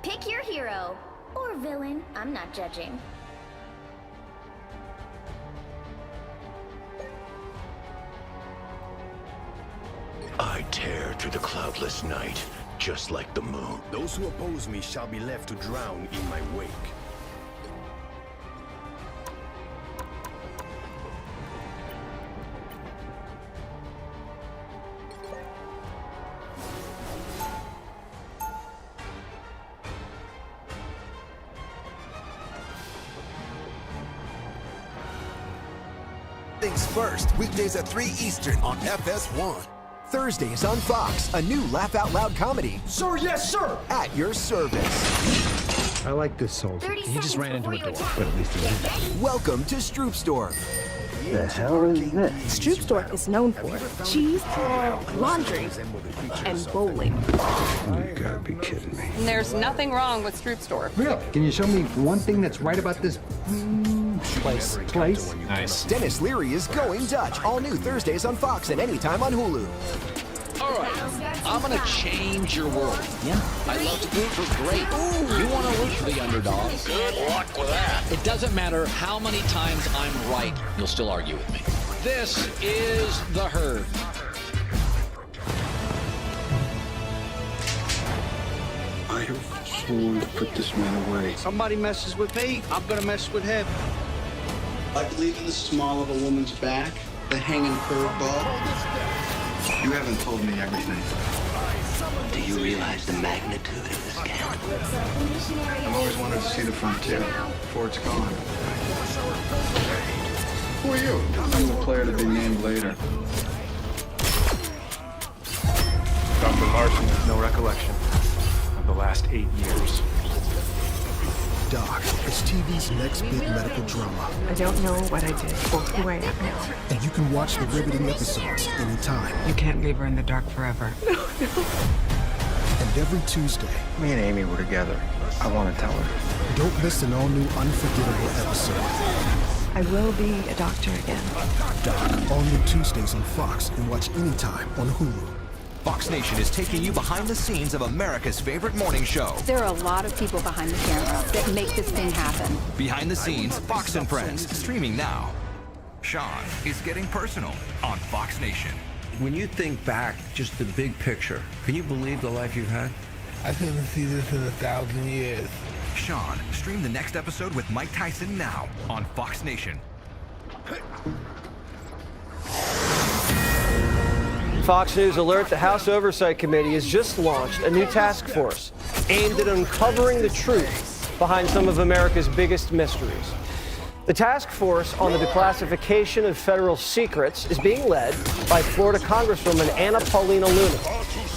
Pick your hero. Or villain. I'm not judging. I tear through the cloudless night, just like the moon. Those who oppose me shall be left to drown in my wake. Things first, weekdays at 3 Eastern on FS1. Thursdays on Fox, a new laugh-out-loud comedy. Sir, yes, sir! At your service. I like this soldier. He just ran into a door, but at least he did. Welcome to Stroopstorm. The hell is this? Stroopstorm is known for cheese, laundry, and bowling. You gotta be kidding me. There's nothing wrong with Stroopstorm. Really? Can you show me one thing that's right about this place? Nice. Dennis Leary is going Dutch. All new Thursdays on Fox and anytime on Hulu. All right, I'm gonna change your world. Yeah. I love to root for great. You want to root for the underdog. Good luck with that. It doesn't matter how many times I'm right, you'll still argue with me. This is The Herd. I have sworn to put this man away. Somebody messes with me, I'm gonna mess with him. I believe in the small of a woman's back, the hanging curveball. You haven't told me everything. Do you realize the magnitude of this scandal? I've always wanted to see the frontier before it's gone. Who are you? I'm the player to be named later. Dr. Larson has no recollection of the last 8 years. Doc, it's TV's next big medical drama. I don't know what I did or who I am now. And you can watch the riveting episodes anytime. You can't leave her in the dark forever. And every Tuesday. Me and Amy were together. I want to tell her. Don't miss an all-new unforgettable episode. I will be a doctor again. Doc, all new Tuesdays on Fox and watch anytime on Hulu. Fox Nation is taking you behind the scenes of America's favorite morning show. There are a lot of people behind the camera that make this thing happen. Behind the scenes, Fox and Friends, streaming now. Sean is getting personal on Fox Nation. When you think back, just the big picture, can you believe the life you've had? I couldn't see this in 1,000 years. Sean, stream the next episode with Mike Tyson now on Fox Nation. Fox News alert, the House Oversight Committee has just launched a new task force aimed at uncovering the truth behind some of America's biggest mysteries. The task force on the declassification of federal secrets is being led by Florida Congresswoman Anna Paulina Luna,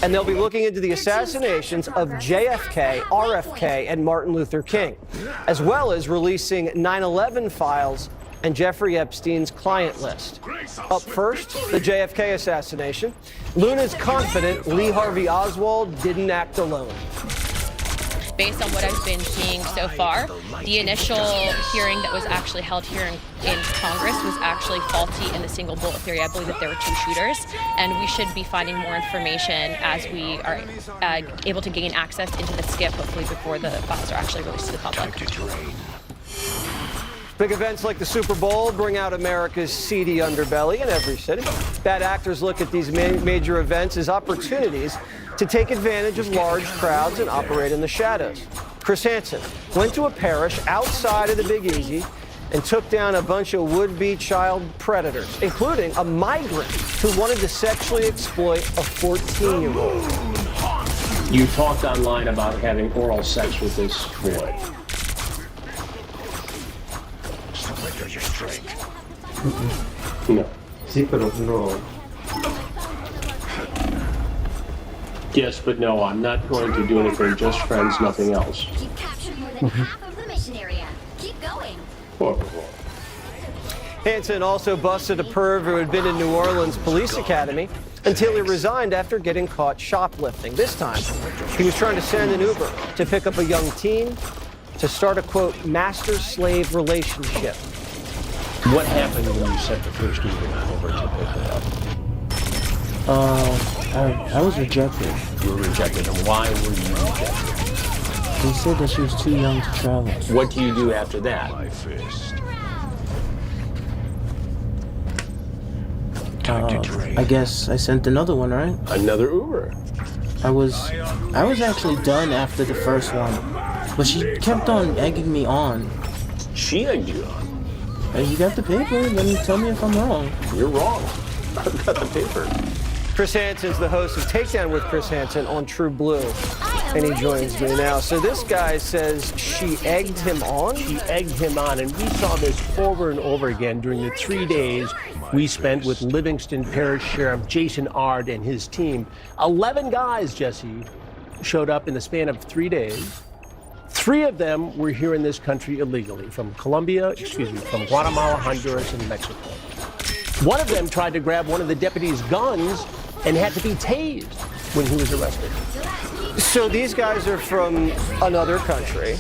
and they'll be looking into the assassinations of JFK, RFK, and Martin Luther King, as well as releasing 9/11 files and Jeffrey Epstein's client list. Up first, the JFK assassination. Luna's confident Lee Harvey Oswald didn't act alone. Based on what I've been seeing so far, the initial hearing that was actually held here in Congress was actually faulty in the single bullet theory. I believe that there were 2 shooters, and we should be finding more information as we are able to gain access into the SCIF, hopefully before the files are actually released to the public. Big events like the Super Bowl bring out America's seedy underbelly in every city. Bad actors look at these major events as opportunities to take advantage of large crowds and operate in the shadows. Chris Hansen went to a parish outside of the Big Easy and took down a bunch of would-be child predators, including a migrant who wanted to sexually exploit a 14-year-old. You talked online about having oral sex with this boy. Your strength. No. Sí, pero no. Yes, but no, I'm not going to do anything. Just friends, nothing else. You've captured more than half of the mission area. Hansen also busted a perv who had been in New Orleans Police Academy until he resigned after getting caught shoplifting. This time, he was trying to send an Uber to pick up a young teen to start a, quote, master-slave relationship. What happened when you sent the first Uber over to pick it up? I was rejected. You were rejected, and why were you rejected? They said that she was too young to travel. What do you do after that? My fist. I guess I sent another one, right? Another Uber. I was actually done after the first one, but she kept on egging me on. She egged you on? Hey, you got the paper, then tell me if I'm wrong. You're wrong. I've got the paper. Chris Hansen's the host of Takedown with Chris Hansen on True Blue, and he joins me now. So this guy says she egged him on? She egged him on, and we saw this over and over again during the 3 days we spent with Livingston Parish Sheriff Jason Ard and his team. 11 guys, Jesse, showed up in the span of 3 days. 3 of them were here in this country illegally, from from Guatemala, Honduras, and Mexico. One of them tried to grab one of the deputies' guns and had to be tased when he was arrested. So these guys are from another country.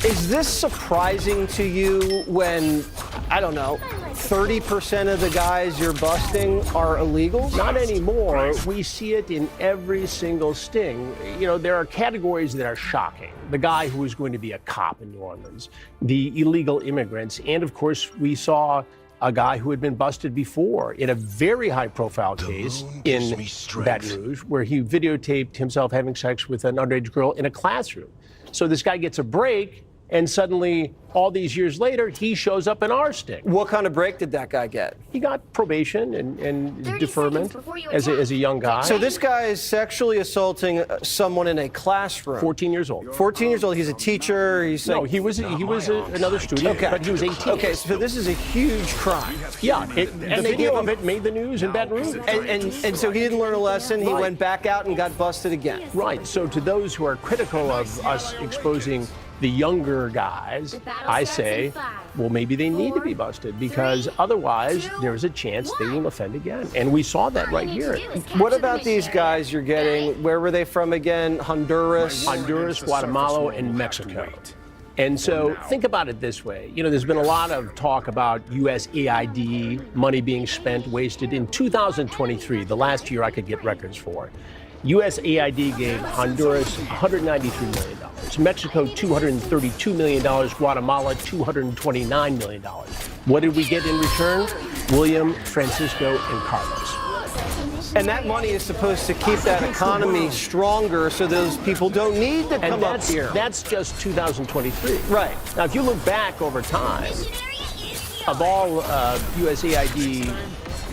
Is this surprising to you when, I don't know, 30% of the guys you're busting are illegals? Not anymore. We see it in every single sting. You know, there are categories that are shocking. The guy who was going to be a cop in New Orleans, the illegal immigrants, and of course, we saw a guy who had been busted before in a very high-profile case in Baton Rouge, where he videotaped himself having sex with an underage girl in a classroom. So this guy gets a break, and suddenly, all these years later, he shows up in our sting. What kind of break did that guy get? He got probation and deferment as a young guy. So this guy is sexually assaulting someone in a classroom. 14 years old. 14 years old. He's a teacher. No, he was another student, but he was 18. Okay, so this is a huge crime. Yeah, and the video of it made the news in Baton Rouge. And so he didn't learn a lesson. He went back out and got busted again. Right. So to those who are critical of us exposing the younger guys, I say, well, maybe they need to be busted, because otherwise there's a chance they will offend again. And we saw that right here. What about these guys you're getting? Where were they from again? Honduras? Honduras, Guatemala, and Mexico. And so think about it this way. You know, there's been a lot of talk about USAID money being spent, wasted. In 2023, the last year I could get records for, USAID gave Honduras $193 million, Mexico $232 million, Guatemala $229 million. What did we get in return? William, Francisco, and Carlos. And that money is supposed to keep that economy stronger so those people don't need to come up here. That's just 2023. Right. Now, if you look back over time, of all USAID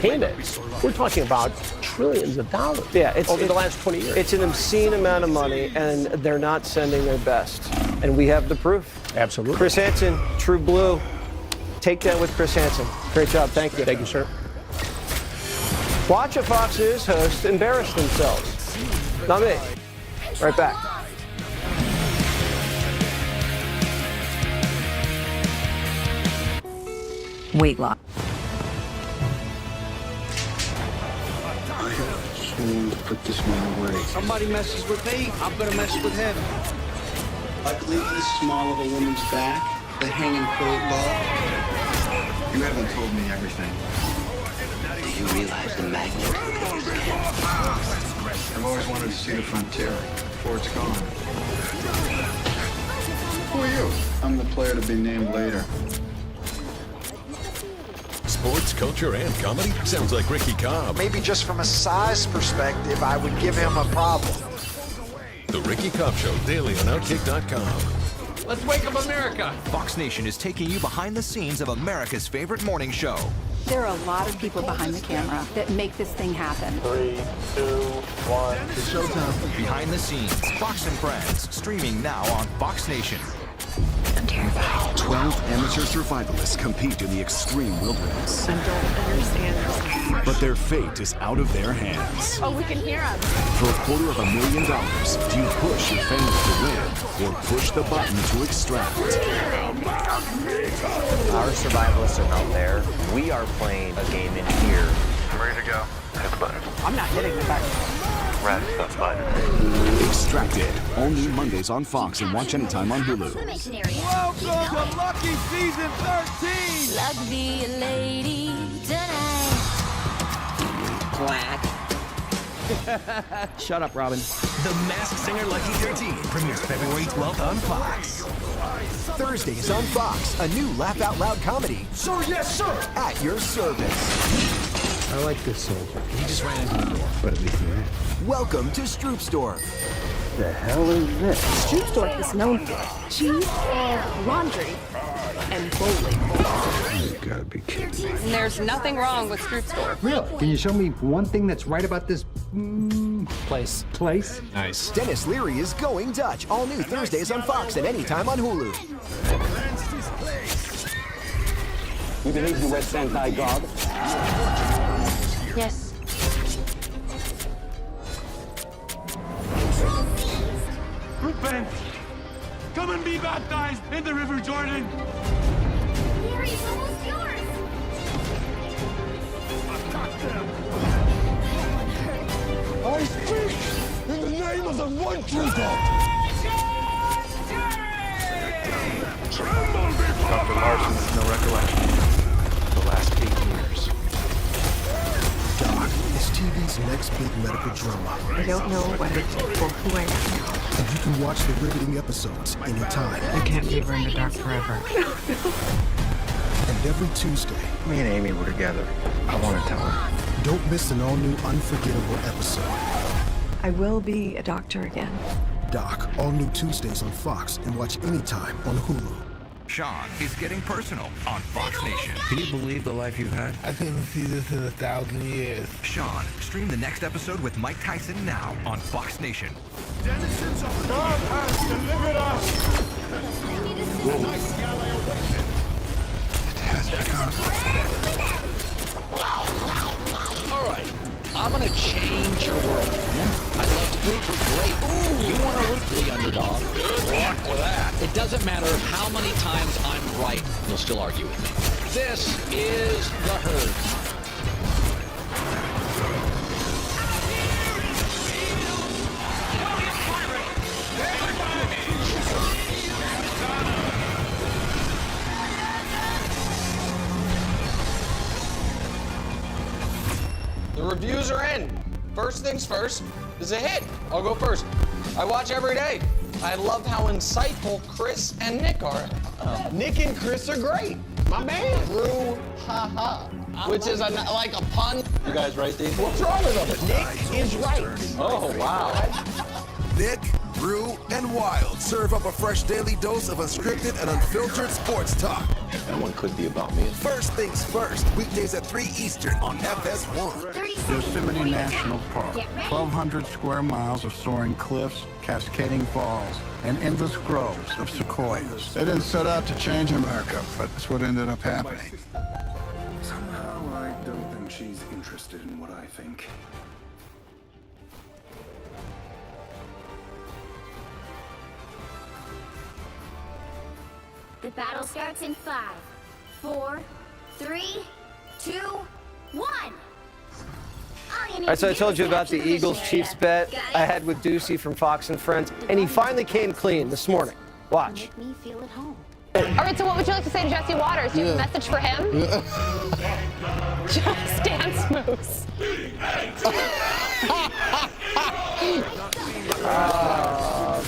payments, we're talking about trillions of dollars over the last 20 years. It's an obscene amount of money, and they're not sending their best. And we have the proof. Absolutely. Chris Hansen, True Blue. Takedown with Chris Hansen. Great job. Thank you. Thank you, sir. Watch a Fox News host embarrass themselves. Not me. Right back. Weight loss. To put this man away. Somebody messes with me, I'm gonna mess with him. Like leaving the small of a woman's back, the hanging curve ball. You haven't told me everything. Do you realize the magnitude of your gift? I've always wanted to see the frontier before it's gone. Who are you? I'm the player to be named later. Sports, culture, and comedy? Sounds like Ricky Cobb. Maybe just from a size perspective, I would give him a problem. The Ricky Cobb Show, daily on Outkick.com. Let's wake up America! Fox Nation is taking you behind the scenes of America's favorite morning show. There are a lot of people behind the camera that make this thing happen. 3, 2, 1. It's showtime. Behind the scenes, Fox and Friends, streaming now on Fox Nation. I'm terrified. live. 12 amateur survivalists compete in the extreme wilderness. I don't understand. But their fate is out of their hands. Oh, we can hear him. For $250,000, do you push your family to win or push the button to extract? Our survivalists are out there. We are playing a game in here. I'm ready to go. Hit the button. I'm not hitting the button. Press the button. Extracted. All new Mondays on Fox and watch anytime on Hulu. Welcome to Lucky Season 13! Luck be a lady tonight. Quack. Shut up, Robin. The Masked Singer Lucky 13 premieres February 12th on Fox. Thursdays on Fox, a new laugh out loud comedy. Sir, yes, sir! At your service. I like this soldier. He just ran into the door. But at least he ran. Welcome to Stroopstorm. The hell is this? Stroopstorm is known for cheese, laundry, and bowling. You gotta be kidding. And there's nothing wrong with Stroopstorm. Really? Can you show me one thing that's right about this place? Nice. Dennis Leary is Going Dutch. All new Thursdays on Fox and anytime on Hulu. You believe the West Sentai God? Yes. Repent! Come and be baptized in the River Jordan! Here, it's almost yours. Attack them! I speak in the name of the one true God! Tremble before Dr. Larson has no recollection of the last 8 years. Doc, it's TV's next big medical drama. I don't know what I did or who I am now. And you can watch the riveting episodes anytime. I can't leave her in the dark forever. And every Tuesday, Me and Amy were together. I want to tell her. don't miss an all-new unforgettable episode. I will be a doctor again. Doc, all new Tuesdays on Fox and watch anytime on Hulu. Sean is getting personal on Fox Nation. Can you believe the life you've had? I couldn't see this in 1,000 years. Sean, stream the next episode with Mike Tyson now on Fox Nation. denizens of God has delivered us! All right, I'm gonna change your world. I love to root for great. You want to root for the underdog. Good luck with that. It doesn't matter how many times I'm right, you'll still argue with me. This is the herd. The reviews are in. First things first, is a hit. I'll go first. I watch every day. I love how insightful Chris and Nick are. Nick and Chris are great. My man, Drew, ha, which is like a pun. You guys right, Dave? What's wrong with them? Nick is right. Oh, wow. Nick, Drew, and Wild serve up a fresh daily dose of unscripted and unfiltered sports talk. That one could be about me. First things first, weekdays at 3 Eastern on FS1. Yosemite National Park. 1,200 square miles of soaring cliffs, cascading falls, and endless groves of sequoias. They didn't set out to change America, but that's what ended up happening. Somehow I don't think she's interested in what I think. The battle starts in 5, 4, 3, 2, 1. All right, so I told you about the Eagles-Chiefs bet I had with Ducey from Fox and Friends, and he finally came clean this morning. Watch. Make me feel at home. All right, so what would you like to say to Jesse Waters? Do you have a message for him? Just dance moves.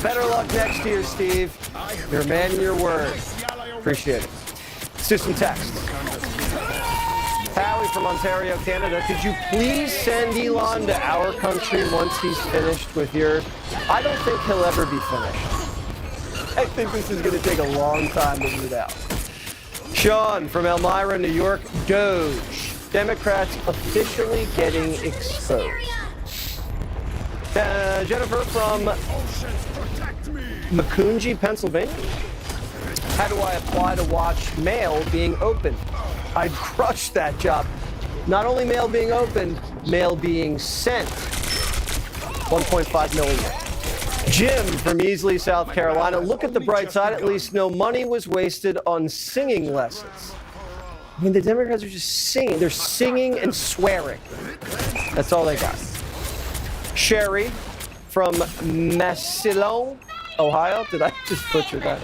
Better luck next year, Steve. You're a man in your word. Appreciate it. Let's do some text. Howie from Ontario, Canada. Could you please send Elon to our country once he's finished with yours? I don't think he'll ever be finished. I think this is going to take a long time to root out. Sean from Elmira, New York. Doge. Democrats officially getting exposed. Jennifer from Macungie, Pennsylvania. How do I apply to watch mail being opened? I'd crush that job. Not only mail being opened, mail being sent. 1.5 million. Jim from Easley, South Carolina. Look at the bright side. At least no money was wasted on singing lessons. I mean, the Democrats are just singing. They're singing and swearing. That's all they got. Sherry from Massillon, Ohio. Did I just butcher that?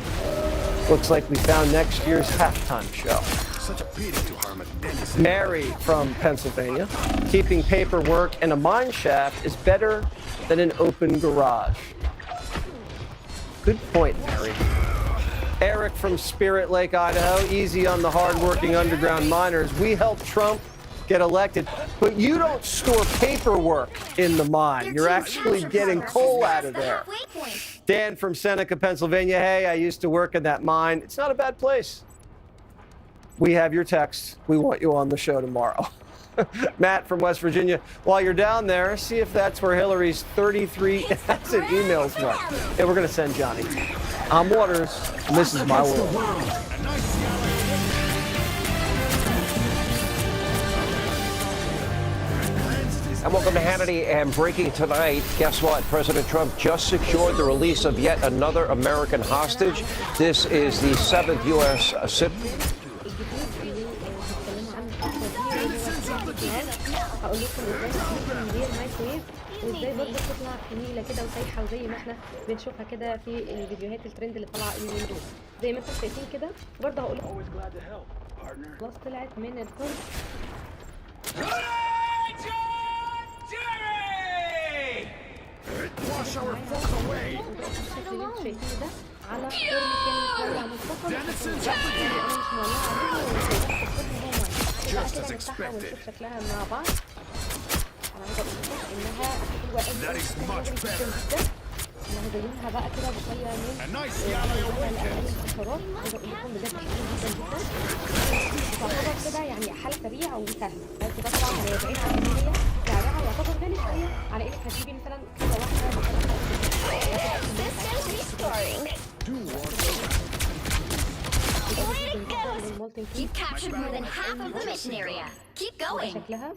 Looks like we found next year's halftime show. Such a pity to harm a Dennis. Mary from Pennsylvania. Keeping paperwork in a mine shaft is better than an open garage. Good point, Mary. Eric from Spirit Lake, Idaho. Easy on the hardworking underground miners. We helped Trump get elected, but you don't store paperwork in the mine. You're actually getting coal out of there. Dan from Seneca, Pennsylvania. Hey, I used to work in that mine. It's not a bad place. We have your text. We want you on the show tomorrow. Matt from West Virginia. While you're down there, see if that's where Hillary's 33,000 emails went. Yeah, we're going to send Johnny. I'm Waters, and this is my world. And welcome to Hannity. And breaking tonight, guess what? President Trump just secured the release of yet another American hostage. This is the 7th U.S. citizen. هقول لكم ازاي نستخدم الميكرويف وازاي برضه بتطلع جميله كده وسايحه وزي ما احنا بنشوفها كده في الفيديوهات الترند اللي طالعه اليومين دول زي ما انتم شايفين كده. وبرضه هقول لكم خلاص طلعت من الفرن. شايفين ده على فرن كان مولع منفصل Just as expected. شكلها مع بعض. انا عايزه اقول لكم انها حلوه قوي. That is much better. انا هزينها بقى كده بشويه من الحشرات. عايزه اقول لكم بجد حلو جدا جدا. تعتبر كده يعني حاله سريعه وسهله. بس ده طبعا هيبعدها عن ان هي سعرها يعتبر غالي شويه على انك هتجيبي مثلا كذا واحده. You've captured more than half of the mission area. Keep going. شكلها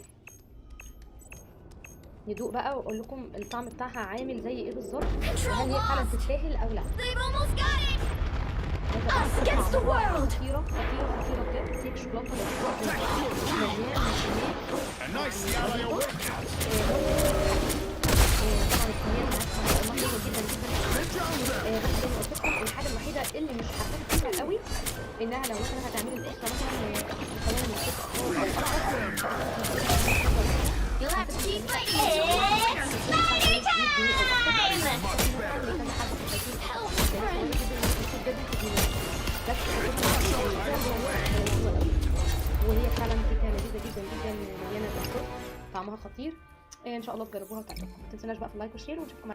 ندوق بقى واقول لكم الطعم بتاعها عامل زي ايه بالظبط. هل هي فعلا تستاهل او لا؟ Us against the world. خطيره خطيره خطيره بجد. كيك شوكولاته الحاجه الوحيده اللي مش هحتاج فيها قوي انها لو مثلا هتعملي القشطه مثلا You'll have to keep fighting. It's Spider وهي فعلا كيكه لذيذه جدا جدا مليانه بالصوص طعمها خطير. ان شاء الله تجربوها وتعجبكم. ما تنسوناش بقى في اللايك والشير ونشوفكم